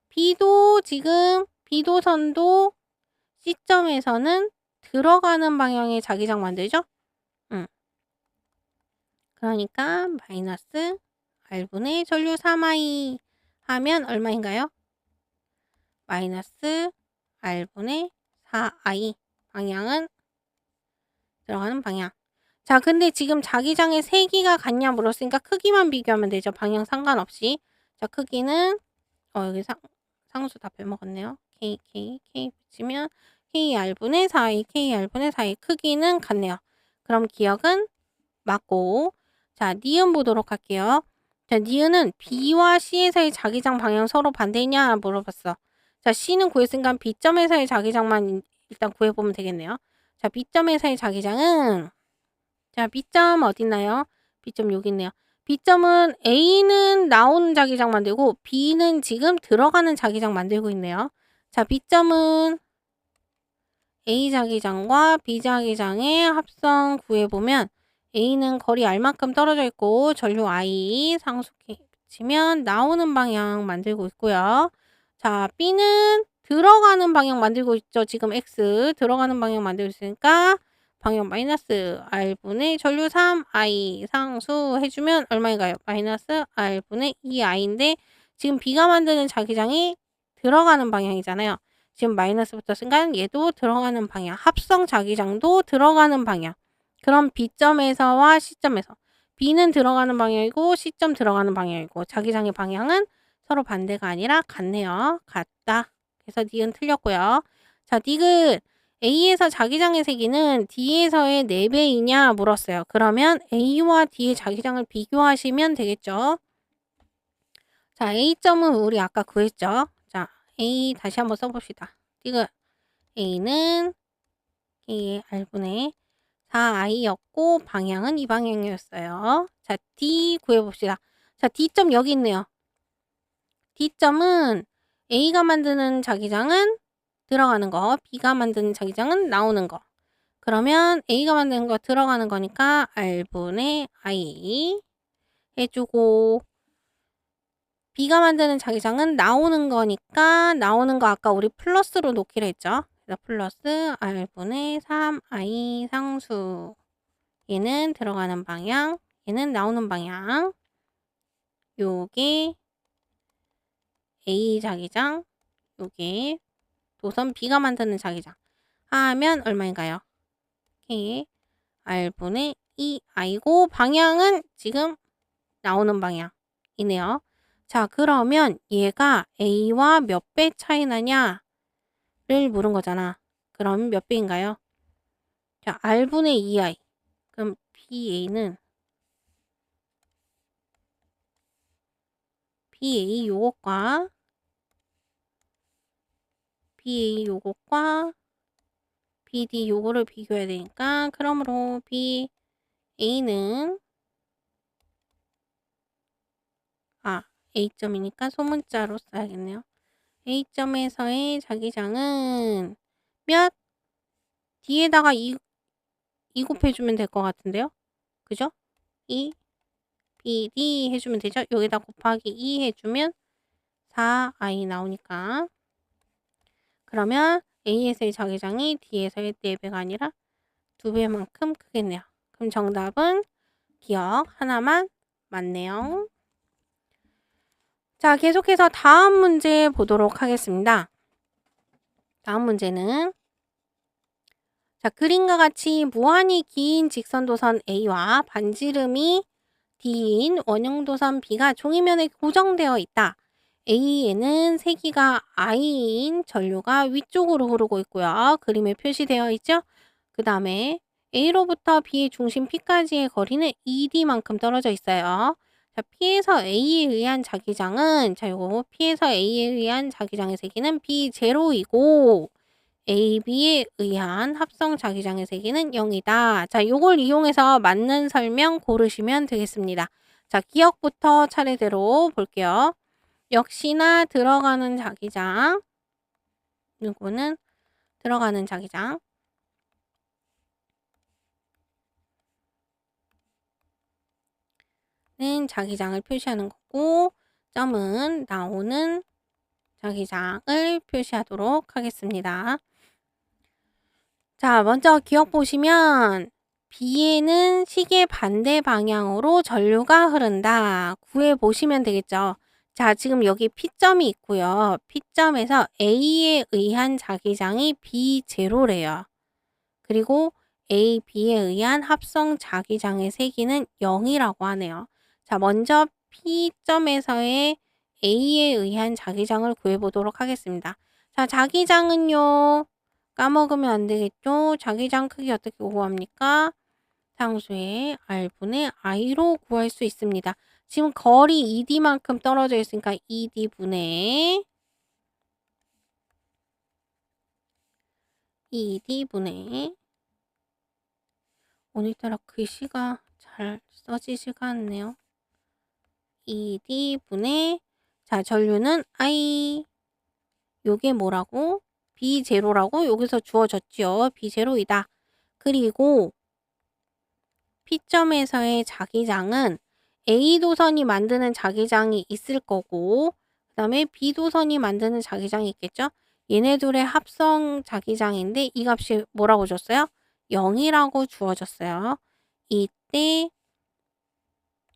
[SPEAKER 1] B도 지금 B도선도 C점에서는 들어가는 방향의 자기장 만들죠? 그러니까 마이너스 R분의 전류 3I 하면 얼마인가요? 마이너스 R분의 4I 방향은 들어가는 방향. 자, 근데 지금 자기장의 세기가 같냐 물었으니까 크기만 비교하면 되죠. 방향 상관없이. 자, 크기는 여기 상수 다 빼먹었네요. K 붙이면 KR분의 4I, KR분의 4I 크기는 같네요. 그럼 기억은 맞고 자, 니은 보도록 할게요. 자, 니은은 B와 C에서의 자기장 방향 서로 반대냐 물어봤어. 자, C는 구했으니까 B점에서의 자기장만 일단 구해보면 되겠네요. 자, B점에서의 자기장은 자, B점 어딨나요? B점 여기 있네요. B점은 A는 나오는 자기장 만들고 B는 지금 들어가는 자기장 만들고 있네요. 자, B점은 A 자기장과 B 자기장의 합성 구해보면 A는 거리 R만큼 떨어져 있고 전류 I 상수기 붙이면 나오는 방향 만들고 있고요. 자, B는 들어가는 방향 만들고 있죠. 지금 X 들어가는 방향 만들고 있으니까 방향 마이너스 R분의 전류 3I 상수 해주면 얼마인가요? 마이너스 R분의 2I인데 지금 B가 만드는 자기장이 들어가는 방향이잖아요. 지금 마이너스 붙었으니까 얘도 들어가는 방향. 합성 자기장도 들어가는 방향. 그럼 B점에서와 C점에서 B는 들어가는 방향이고 C점 들어가는 방향이고 자기장의 방향은 서로 반대가 아니라 같네요. 같다. 그래서 니은 틀렸고요. 자, 디귿 A에서 자기장의 세기는 D에서의 4배이냐 물었어요. 그러면 A와 D의 자기장을 비교하시면 되겠죠. 자, A점은 우리 아까 구했죠. 자, A 다시 한번 써봅시다. 디귿 A는 K의 R분의 4I였고 방향은 이 방향이었어요. 자, D 구해봅시다. 자, D점 여기 있네요. D점은 A가 만드는 자기장은 들어가는 거, B가 만드는 자기장은 나오는 거. 그러면 A가 만드는 거 들어가는 거니까 R분의 I 해주고 B가 만드는 자기장은 나오는 거니까 나오는 거 아까 우리 플러스로 놓기로 했죠. 그래서 플러스 R분의 3I 상수 얘는 들어가는 방향, 얘는 나오는 방향. 요게 A 자기장, 요게 도선 B가 만드는 자기장 하면 얼마인가요? K의 R분의 2I고 방향은 지금 나오는 방향이네요. 자, 그러면 얘가 A와 몇 배 차이 나냐를 물은 거잖아. 그럼 몇 배인가요? 자, R분의 2I. 그럼 BA는 BA 요것과 BA 요것과 BD 요거를 비교해야 되니까 그러므로 BA는 A점이니까 소문자로 써야겠네요. A점에서의 자기장은 몇? D에다가 2 곱해주면 될 것 같은데요? 그죠? 2 BD 해주면 되죠. 여기다 곱하기 2 해주면 4i 나오니까. 그러면 A에서의 자기장이 D에서의 4배가 아니라 2배만큼 크겠네요. 그럼 정답은 기억 하나만 맞네요. 자, 계속해서 다음 문제 보도록 하겠습니다. 다음 문제는 자, 그림과 같이 무한히 긴 직선도선 A와 반지름이 D인 원형도선 B가 종이면에 고정되어 있다. A에는 세기가 I인 전류가 위쪽으로 흐르고 있고요. 그림에 표시되어 있죠? 그 다음에 A로부터 B의 중심 P까지의 거리는 ED만큼 떨어져 있어요. 자, P에서 A에 의한 자기장은, 자, 요거 P에서 A에 의한 자기장의 세기는 B0이고, AB에 의한 합성 자기장의 세기는 0이다. 자, 요걸 이용해서 맞는 설명 고르시면 되겠습니다. 자, 기억부터 차례대로 볼게요. 역시나 들어가는 자기장, 요거는 들어가는 자기장, 는 자기장을 표시하는 거고, 점은 나오는 자기장을 표시하도록 하겠습니다. 자, 먼저 기억 보시면 B에는 시계 반대 방향으로 전류가 흐른다. 구해 보시면 되겠죠. 자, 지금 여기 P점이 있고요. P점에서 A에 의한 자기장이 B0래요. 그리고 A, B에 의한 합성 자기장의 세기는 0이라고 하네요. 자, 먼저 P점에서의 A에 의한 자기장을 구해보도록 하겠습니다. 자, 자기장은요. 까먹으면 안 되겠죠? 자기장 크기 어떻게 구합니까? 상수의 R분의 I로 구할 수 있습니다. 지금 거리 ED만큼 떨어져 있으니까 ED분의 오늘따라 글씨가 잘 써지지가 않네요. ED분의 자, 전류는 I 요게 뭐라고? B0라고 여기서 주어졌죠. B0이다. 그리고 P점에서의 자기장은 A도선이 만드는 자기장이 있을 거고 그 다음에 B도선이 만드는 자기장이 있겠죠? 얘네들의 합성 자기장인데 이 값이 뭐라고 줬어요? 0이라고 주어졌어요. 이때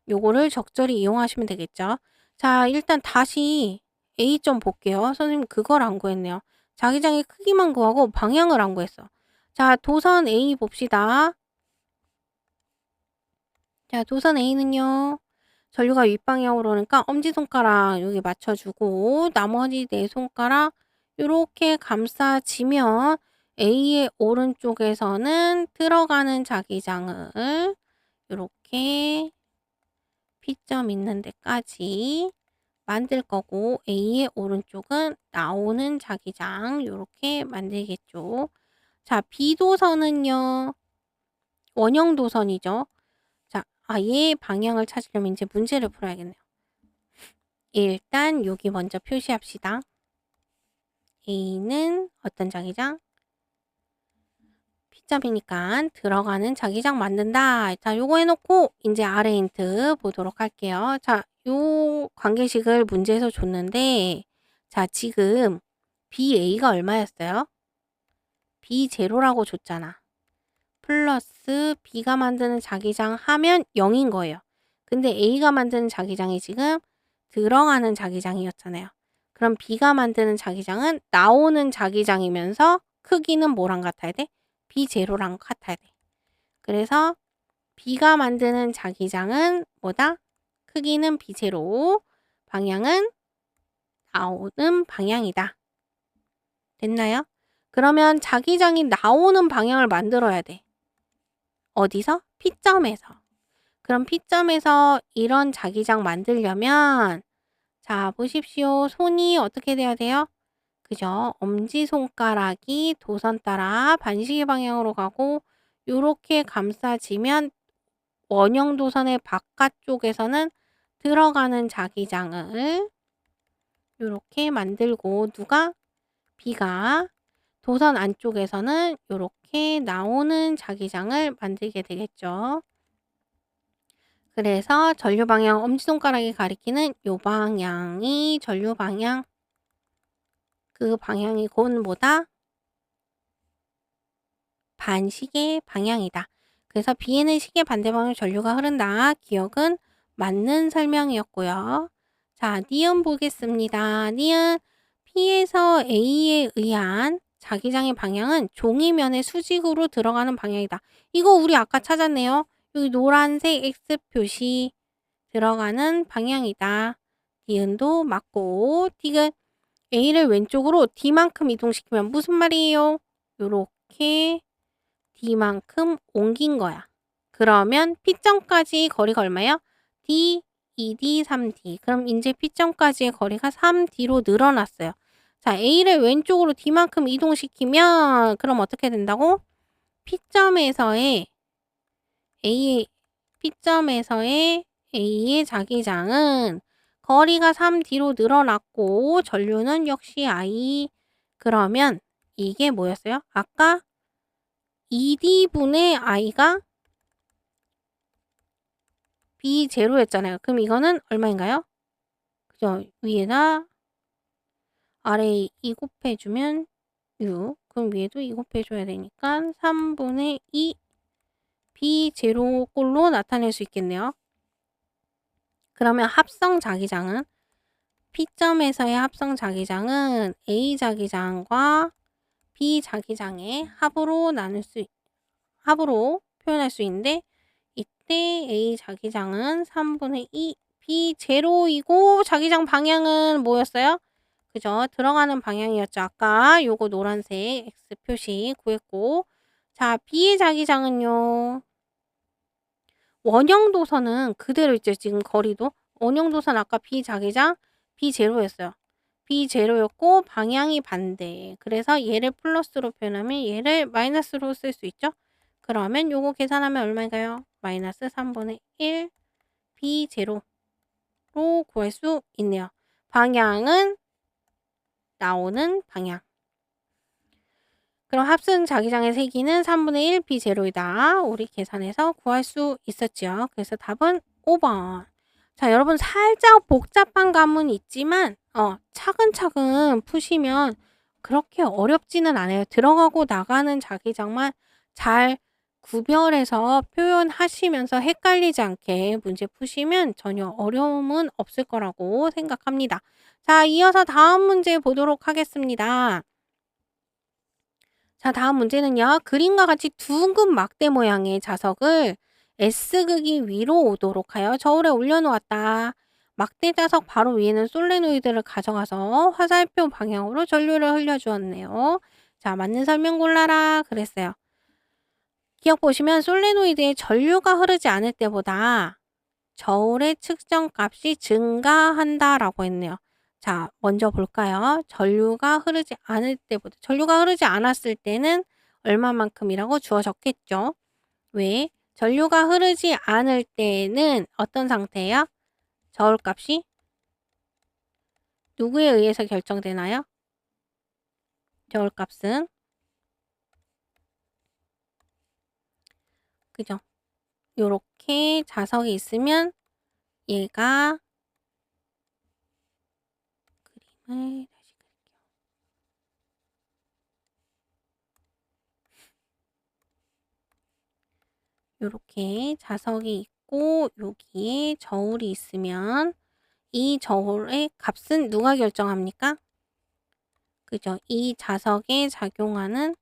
[SPEAKER 1] 요거를 적절히 이용하시면 되겠죠? 자, 일단 다시 A점 볼게요. 선생님 그걸 안 구했네요. 자기장의 크기만 구하고 방향을 안 구했어. 자, 도선 A 봅시다. 자, 도선 A는요. 전류가 윗방향으로 오니까 엄지손가락 여기 맞춰주고 나머지 네 손가락 이렇게 감싸지면 A의 오른쪽에서는 들어가는 자기장을 이렇게 P점 있는 데까지 만들 거고 A의 오른쪽은 나오는 자기장 이렇게 만들겠죠. 자, B도선은요. 원형 도선이죠. 자, 얘 방향을 찾으려면 이제 문제를 풀어야겠네요. 일단 여기 먼저 표시합시다. A는 어떤 자기장? P점이니까 들어가는 자기장 만든다. 자, 요거 해놓고 이제 아래 힌트 보도록 할게요. 자, 요 관계식을 문제에서 줬는데 자, 지금 BA가 얼마였어요? B0라고 줬잖아. 플러스 B가 만드는 자기장 하면 0인 거예요. 근데 A가 만드는 자기장이 지금 들어가는 자기장이었잖아요. 그럼 B가 만드는 자기장은 나오는 자기장이면서 크기는 뭐랑 같아야 돼? B0랑 같아야 돼. 그래서 B가 만드는 자기장은 뭐다? 크기는 B0, 방향은 나오는 방향이다. 됐나요? 그러면 자기장이 나오는 방향을 만들어야 돼. 어디서? P점에서. 그럼 P점에서 이런 자기장 만들려면 자, 보십시오. 손이 어떻게 돼야 돼요? 그죠? 엄지손가락이 도선 따라 반시계 방향으로 가고 요렇게 감싸지면 원형 도선의 바깥쪽에서는 들어가는 자기장을 요렇게 만들고 누가? B가 도선 안쪽에서는 요렇게 나오는 자기장을 만들게 되겠죠. 그래서 전류 방향 엄지손가락이 가리키는 요 방향이 전류 방향. 그 방향이 곧 뭐다? 반시계 방향이다. 그래서 B에는 시계 반대방향 전류가 흐른다. 기억은 맞는 설명이었고요. 자, 니은 보겠습니다. 니은 P에서 A에 의한 자기장의 방향은 종이면에 수직으로 들어가는 방향이다. 이거 우리 아까 찾았네요. 여기 노란색 X 표시 들어가는 방향이다. 니은도 맞고, 디귿 A를 왼쪽으로 D만큼 이동시키면 무슨 말이에요? 요렇게 D만큼 옮긴 거야. 그러면 P점까지 거리가 얼마예요? D, 2D, 3D. 그럼 이제 P점까지의 거리가 3D로 늘어났어요. 자, A를 왼쪽으로 D만큼 이동시키면 그럼 어떻게 된다고? P점에서의 A의 자기장은 거리가 3D로 늘어났고 전류는 역시 I. 그러면 이게 뭐였어요? 아까 2D분의 I가 B0였잖아요. 그럼 이거는 얼마인가요? 그죠? 위에다 아래에 2 곱해주면 6. 그럼 위에도 2 곱해줘야 되니까 3분의 2 B0 꼴로 나타낼 수 있겠네요. 그러면 합성 자기장은 P점에서의 합성 자기장은 A 자기장과 B 자기장의 합으로 표현할 수 있는데 이때 A 자기장은 3분의 2 B0이고 자기장 방향은 뭐였어요? 그죠? 들어가는 방향이었죠. 아까 요거 노란색 X 표시 구했고 자, B의 자기장은요. 원형도선은 그대로 있죠. 지금 거리도. 원형도선 아까 B 자기장 B0였어요. B0였고 방향이 반대. 그래서 얘를 플러스로 표현하면 얘를 마이너스로 쓸 수 있죠. 그러면 요거 계산하면 얼마인가요? 마이너스 3분의 1 B0로 구할 수 있네요. 방향은 나오는 방향. 그럼 합승 자기장의 세기는 3분의 1 B0이다. 우리 계산해서 구할 수 있었죠. 그래서 답은 5번. 자, 여러분 살짝 복잡한 감은 있지만 차근차근 푸시면 그렇게 어렵지는 않아요. 들어가고 나가는 자기장만 잘 구별해서 표현하시면서 헷갈리지 않게 문제 푸시면 전혀 어려움은 없을 거라고 생각합니다. 자, 이어서 다음 문제 보도록 하겠습니다. 자, 다음 문제는요. 그림과 같이 둥근 막대 모양의 자석을 S극이 위로 오도록 하여 저울에 올려놓았다. 막대 자석 바로 위에는 솔레노이드를 가져가서 화살표 방향으로 전류를 흘려주었네요. 자, 맞는 설명 골라라 그랬어요. 기억 보시면 솔레노이드에 전류가 흐르지 않을 때보다 저울의 측정값이 증가한다라고 했네요. 자, 먼저 볼까요? 전류가 흐르지 않았을 때는 얼마만큼이라고 주어졌겠죠? 왜? 전류가 흐르지 않을 때는 어떤 상태예요? 저울값이 누구에 의해서 결정되나요? 저울값은 그죠? 요렇게 자석이 있으면 얘가 그림을 다시 그릴게요. 요렇게 자석이 있고 여기에 저울이 있으면 이 저울의 값은 누가 결정합니까? 그죠? 이 자석에 작용하는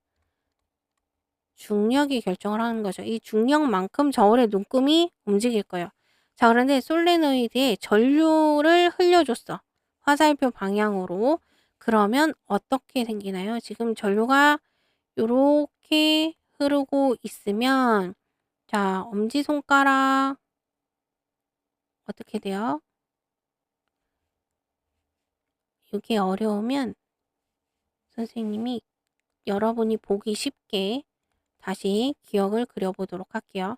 [SPEAKER 1] 중력이 결정을 하는 거죠. 이 중력만큼 저울의 눈금이 움직일 거예요. 자, 그런데 솔레노이드에 전류를 흘려줬어. 화살표 방향으로. 그러면 어떻게 생기나요? 지금 전류가 요렇게 흐르고 있으면 자, 엄지손가락 어떻게 돼요? 이게 어려우면 선생님이 여러분이 보기 쉽게 다시 기억을 그려보도록 할게요.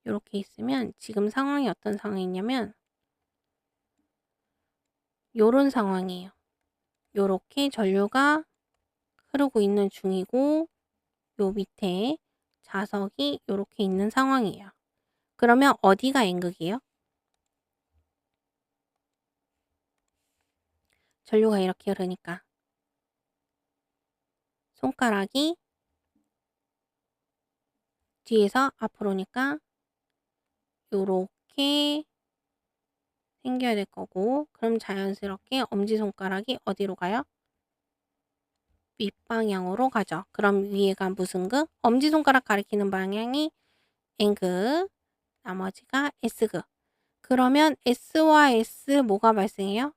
[SPEAKER 1] 이렇게 있으면 지금 상황이 어떤 상황이냐면 요런 상황이에요. 요렇게 전류가 흐르고 있는 중이고 요 밑에 자석이 이렇게 있는 상황이에요. 그러면 어디가 N극이에요? 전류가 이렇게 흐르니까 손가락이 뒤에서 앞으로 오니까 요렇게 생겨야 될 거고, 그럼 자연스럽게 엄지손가락이 어디로 가요? 윗방향으로 가죠. 그럼 위에가 무슨 극? 엄지손가락 가리키는 방향이 N극, 나머지가 S극. 그러면 S와 S 뭐가 발생해요?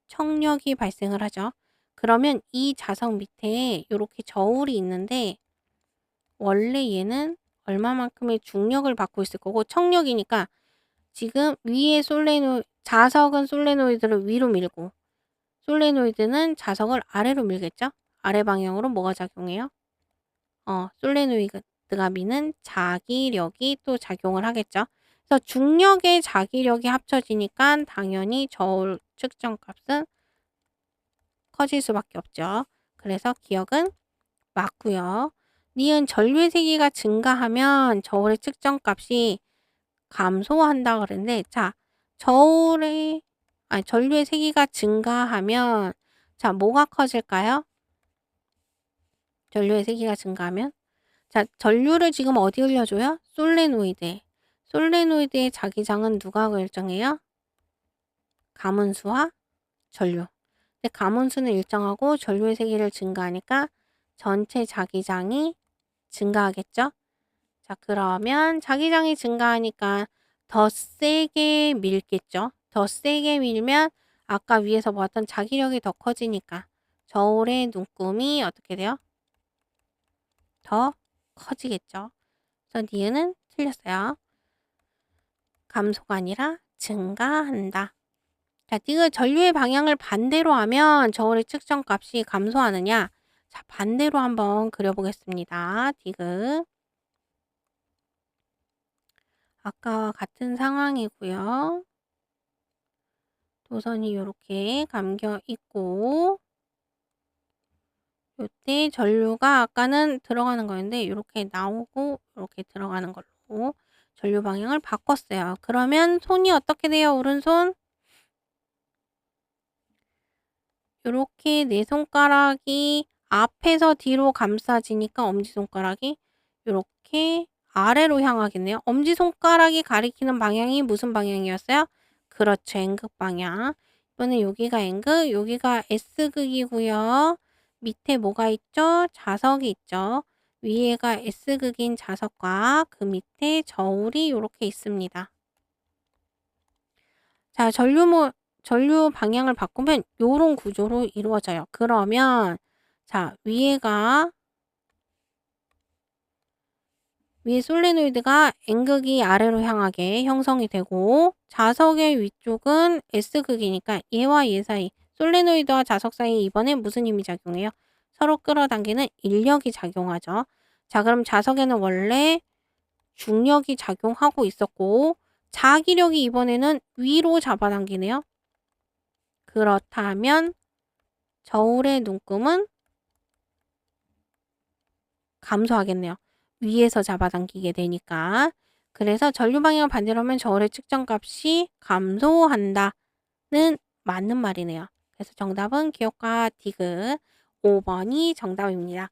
[SPEAKER 1] 청력이 발생을 하죠. 그러면 이 자석 밑에 이렇게 저울이 있는데 원래 얘는 얼마만큼의 중력을 받고 있을 거고, 청력이니까 지금 위에 자석은 솔레노이드를 위로 밀고 솔레노이드는 자석을 아래로 밀겠죠? 아래 방향으로 뭐가 작용해요? 솔레노이드가 미는 자기력이 또 작용을 하겠죠. 그래서 중력의 자기력이 합쳐지니까 당연히 저울 측정값은 커질 수밖에 없죠. 그래서 기억은 맞고요. 니은 전류의 세기가 증가하면 저울의 측정값이 감소한다 그랬는데, 자, 전류의 세기가 증가하면, 자, 뭐가 커질까요? 전류의 세기가 증가하면, 자, 전류를 지금 어디 흘려줘요? 솔레노이드에. 솔레노이드의 자기장은 누가 결정해요? 가문수와 전류. 근데 가문수는 일정하고 전류의 세기를 증가하니까 전체 자기장이 증가하겠죠? 자, 그러면 자기장이 증가하니까 더 세게 밀겠죠? 더 세게 밀면 아까 위에서 보았던 자기력이 더 커지니까 저울의 눈금이 어떻게 돼요? 더 커지겠죠? 그래서 니은은 틀렸어요. 감소가 아니라 증가한다. 자, 디귿 전류의 방향을 반대로 하면 저울의 측정값이 감소하느냐? 자, 반대로 한번 그려보겠습니다. 디귿. 아까와 같은 상황이고요. 도선이 이렇게 감겨 있고, 요때 전류가 아까는 들어가는 거였는데 이렇게 나오고 이렇게 들어가는 걸로 전류 방향을 바꿨어요. 그러면 손이 어떻게 돼요? 오른손? 이렇게 내 손가락이 앞에서 뒤로 감싸지니까 엄지손가락이 이렇게 아래로 향하겠네요. 엄지손가락이 가리키는 방향이 무슨 방향이었어요? 그렇죠. N극 방향. 이번에 여기가 N극, 여기가 S극이고요. 밑에 뭐가 있죠? 자석이 있죠. 위에가 S극인 자석과 그 밑에 저울이 이렇게 있습니다. 자, 전류 방향을 바꾸면 요런 구조로 이루어져요. 그러면 자, 위에 솔레노이드가 N극이 아래로 향하게 형성이 되고, 자석의 위쪽은 S극이니까 얘와 얘 사이, 솔레노이드와 자석 사이 이번에 무슨 힘이 작용해요? 서로 끌어당기는 인력이 작용하죠. 자, 그럼 자석에는 원래 중력이 작용하고 있었고 자기력이 이번에는 위로 잡아당기네요. 그렇다면 저울의 눈금은 감소하겠네요. 위에서 잡아당기게 되니까. 그래서 전류 방향을 반대로 하면 저울의 측정값이 감소한다는 맞는 말이네요. 그래서 정답은 기억과 디귿 5번이 정답입니다.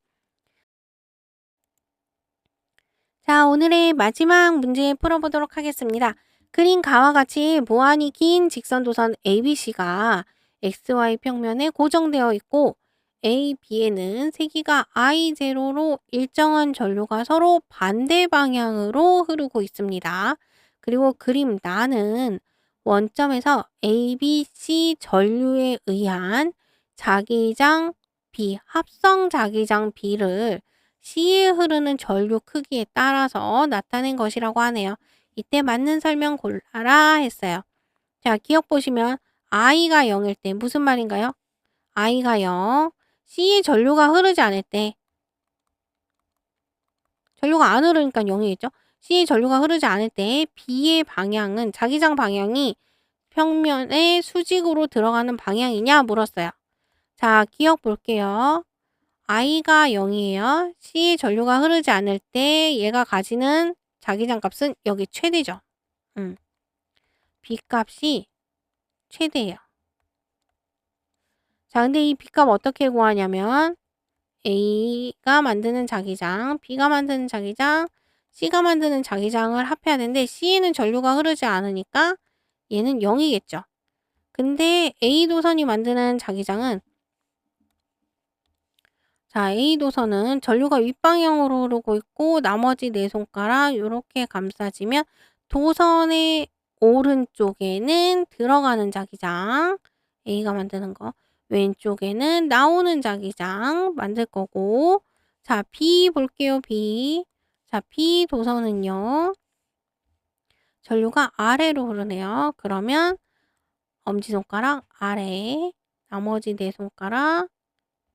[SPEAKER 1] 자, 오늘의 마지막 문제 풀어보도록 하겠습니다. 그린 가와 같이 무한히 긴 직선도선 ABC가 XY 평면에 고정되어 있고 A, B에는 세기가 I0로 일정한 전류가 서로 반대 방향으로 흐르고 있습니다. 그리고 그림 나는 원점에서 A, B, C 전류에 의한 자기장 B, 합성 자기장 B를 C에 흐르는 전류 크기에 따라서 나타낸 것이라고 하네요. 이때 맞는 설명 골라라 했어요. 자, 기억 보시면 I가 0일 때 무슨 말인가요? I가 0, C에 전류가 흐르지 않을 때 전류가 안 흐르니까 0이겠죠? C에 전류가 흐르지 않을 때 B의 방향은 자기장 방향이 평면에 수직으로 들어가는 방향이냐 물었어요. 자, 기억 볼게요. i가 0이에요. C의 전류가 흐르지 않을 때 얘가 가지는 자기장 값은 여기 최대죠. B 값이 최대예요. 자, 근데 이 B 값 어떻게 구하냐면 A가 만드는 자기장, B가 만드는 자기장, C가 만드는 자기장을 합해야 되는데 C에는 전류가 흐르지 않으니까 얘는 0이겠죠. 근데 A 도선이 만드는 자기장은 자, A 도선은 전류가 윗방향으로 흐르고 있고 나머지 네 손가락 요렇게 감싸지면 도선의 오른쪽에는 들어가는 자기장 A가 만드는 거 왼쪽에는 나오는 자기장 만들 거고 자, B 볼게요. B. 자, B 도선은요. 전류가 아래로 흐르네요. 그러면 엄지손가락 아래 나머지 네 손가락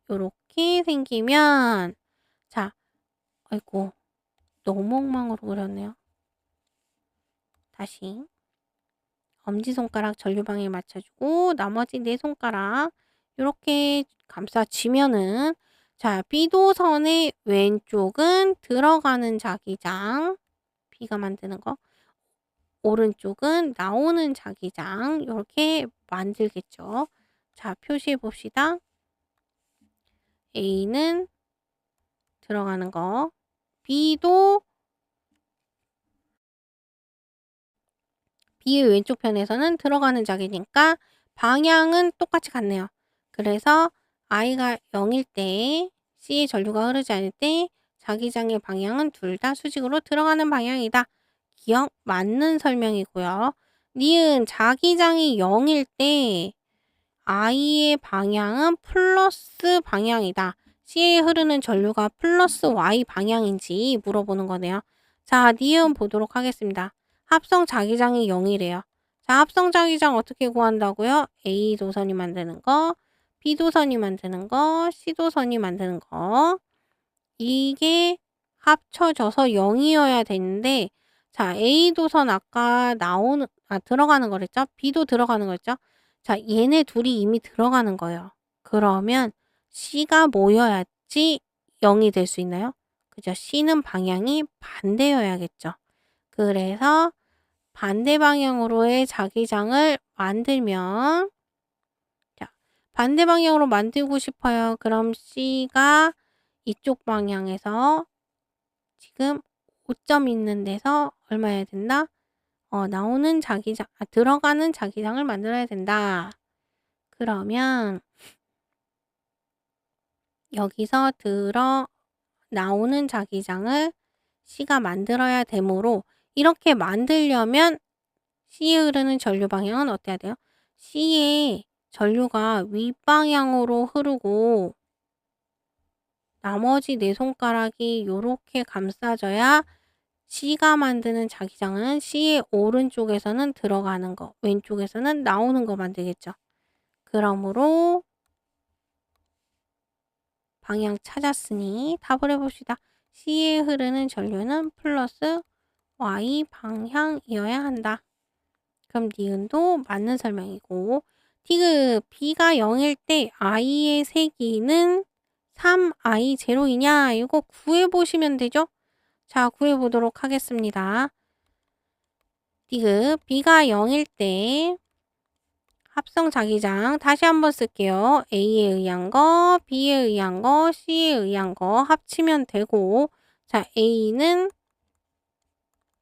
[SPEAKER 1] 요렇게 생기면 자, 아이고 너무 엉망으로 그렸네요. 다시 엄지손가락 전류방에 맞춰주고 나머지 네 손가락 요렇게 감싸지면은 자, B도선의 왼쪽은 들어가는 자기장 B가 만드는 거 오른쪽은 나오는 자기장 요렇게 만들겠죠. 자, 표시해 봅시다. A는 들어가는 거 B도 B의 왼쪽 편에서는 들어가는 자기니까 방향은 똑같이 같네요. 그래서 i가 0일 때 C의 전류가 흐르지 않을 때 자기장의 방향은 둘 다 수직으로 들어가는 방향이다. 기억 맞는 설명이고요. 니은 자기장이 0일 때 i의 방향은 플러스 방향이다. C에 흐르는 전류가 플러스 Y 방향인지 물어보는 거네요. 자, 니은 보도록 하겠습니다. 합성 자기장이 0이래요. 자, 합성 자기장 어떻게 구한다고요? A 도선이 만드는 거, B 도선이 만드는 거, C 도선이 만드는 거. 이게 합쳐져서 0이어야 되는데 자, A 도선 아까 들어가는 거랬죠? B도 들어가는 거였죠? 자, 얘네 둘이 이미 들어가는 거예요. 그러면 C가 뭐여야지 0이 될 수 있나요? 그죠? C는 방향이 반대여야겠죠. 그래서 반대 방향으로의 자기장을 만들면 자, 반대 방향으로 만들고 싶어요. 그럼 C가 이쪽 방향에서 지금 5점 있는 데서 얼마여야 된다? 나오는 자기장, 들어가는 자기장을 만들어야 된다. 그러면 여기서 나오는 자기장을 C가 만들어야 되므로 이렇게 만들려면 C에 흐르는 전류 방향은 어때야 돼요? C의 전류가 윗방향으로 흐르고 나머지 네 손가락이 요렇게 감싸져야 C가 만드는 자기장은 C의 오른쪽에서는 들어가는 거, 왼쪽에서는 나오는 거 만들겠죠. 그러므로 방향 찾았으니 답을 해봅시다. C에 흐르는 전류는 플러스 Y 방향이어야 한다. 그럼 니은도 맞는 설명이고 티귿 B가 0일 때 I의 세기는 3I 제로이냐 이거 구해보시면 되죠? 자, 구해보도록 하겠습니다. 디귿 B가 0일 때 합성 자기장 다시 한번 쓸게요. A에 의한 거, B에 의한 거, C에 의한 거 합치면 되고 자, A는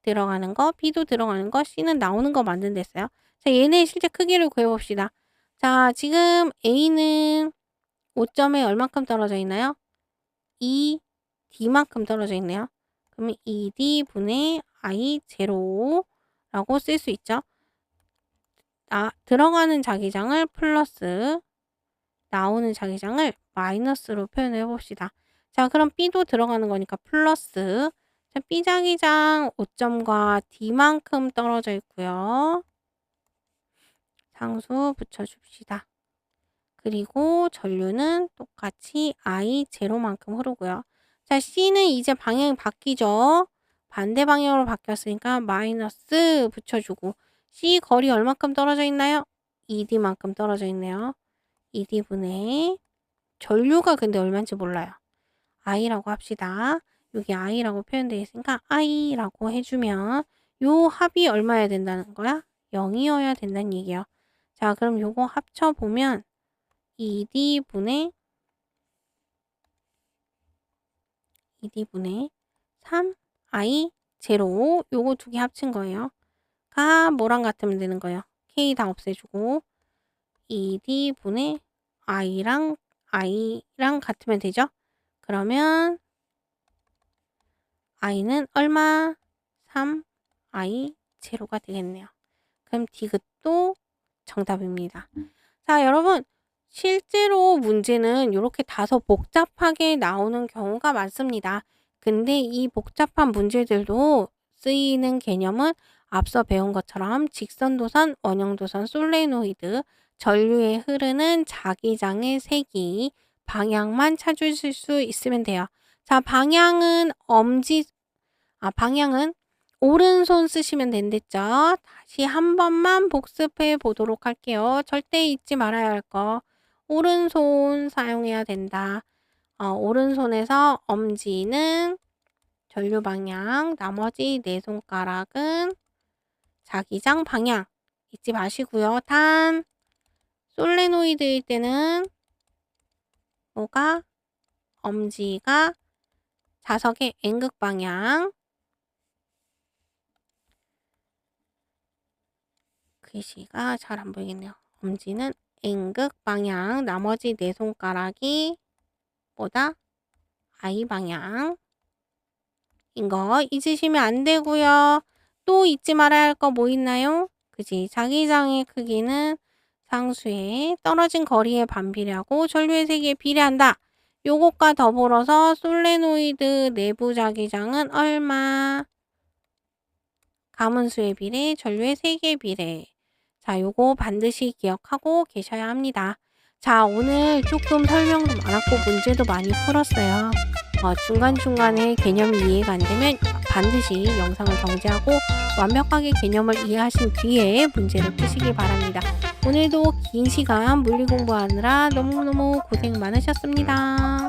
[SPEAKER 1] 들어가는 거, B도 들어가는 거, C는 나오는 거 만든댔어요. 자, 얘네 실제 크기를 구해봅시다. 자, 지금 A는 5점에 얼만큼 떨어져 있나요? 2D만큼 떨어져 있네요. 그러면 2D분의 I 제로라고 쓸 수 있죠. 들어가는 자기장을 플러스, 나오는 자기장을 마이너스로 표현해 봅시다. 자, 그럼 B도 들어가는 거니까 플러스. 자, B 자기장 5점과 D만큼 떨어져 있고요. 상수 붙여줍시다. 그리고 전류는 똑같이 I 제로만큼 흐르고요. 자, C는 이제 방향이 바뀌죠. 반대 방향으로 바뀌었으니까 마이너스 붙여주고 C 거리 얼마큼 떨어져 있나요? 2D만큼 떨어져 있네요. 2D분의 전류가 근데 얼마인지 몰라요. i라고 합시다. 여기 i라고 표현되어 있으니까 i라고 해주면 요 합이 얼마여야 된다는 거야? 0이어야 된다는 얘기예요. 자, 그럼 요거 합쳐보면 2d분의 3i 제로 요거 두 개 합친 거예요. 가 뭐랑 같으면 되는 거예요? k 다 없애주고 2d분의 i랑 같으면 되죠? 그러면 i는 얼마? 3i 제로가 되겠네요. 그럼 디귿도 정답입니다. 자, 여러분 실제로 문제는 이렇게 다소 복잡하게 나오는 경우가 많습니다. 근데 이 복잡한 문제들도 쓰이는 개념은 앞서 배운 것처럼 직선도선, 원형도선, 솔레노이드, 전류에 흐르는 자기장의 세기, 방향만 찾으실 수 있으면 돼요. 자, 방향은 오른손 쓰시면 된댔죠. 다시 한 번만 복습해 보도록 할게요. 절대 잊지 말아야 할 거. 오른손 사용해야 된다. 오른손에서 엄지는 전류 방향, 나머지 네 손가락은 자기장 방향. 잊지 마시고요. 단 솔레노이드일 때는 뭐가? 엄지가 자석의 N극 방향. 글씨가 잘 안 보이겠네요. 엄지는 N극 방향, 나머지 네 손가락이 뭐다? I 방향. 이거 잊으시면 안 되고요. 또 잊지 말아야 할 거 뭐 있나요? 그지? 자기장의 크기는 상수의 떨어진 거리에 반비례하고 전류의 세기에 비례한다. 요것과 더불어서 솔레노이드 내부 자기장은 얼마? 가문수의 비례, 전류의 세기의 비례. 자, 요거 반드시 기억하고 계셔야 합니다. 자, 오늘 조금 설명도 많았고 문제도 많이 풀었어요. 중간중간에 개념이 이해가 안 되면 반드시 영상을 정지하고 완벽하게 개념을 이해하신 뒤에 문제를 푸시기 바랍니다. 오늘도 긴 시간 물리 공부하느라 너무너무 고생 많으셨습니다.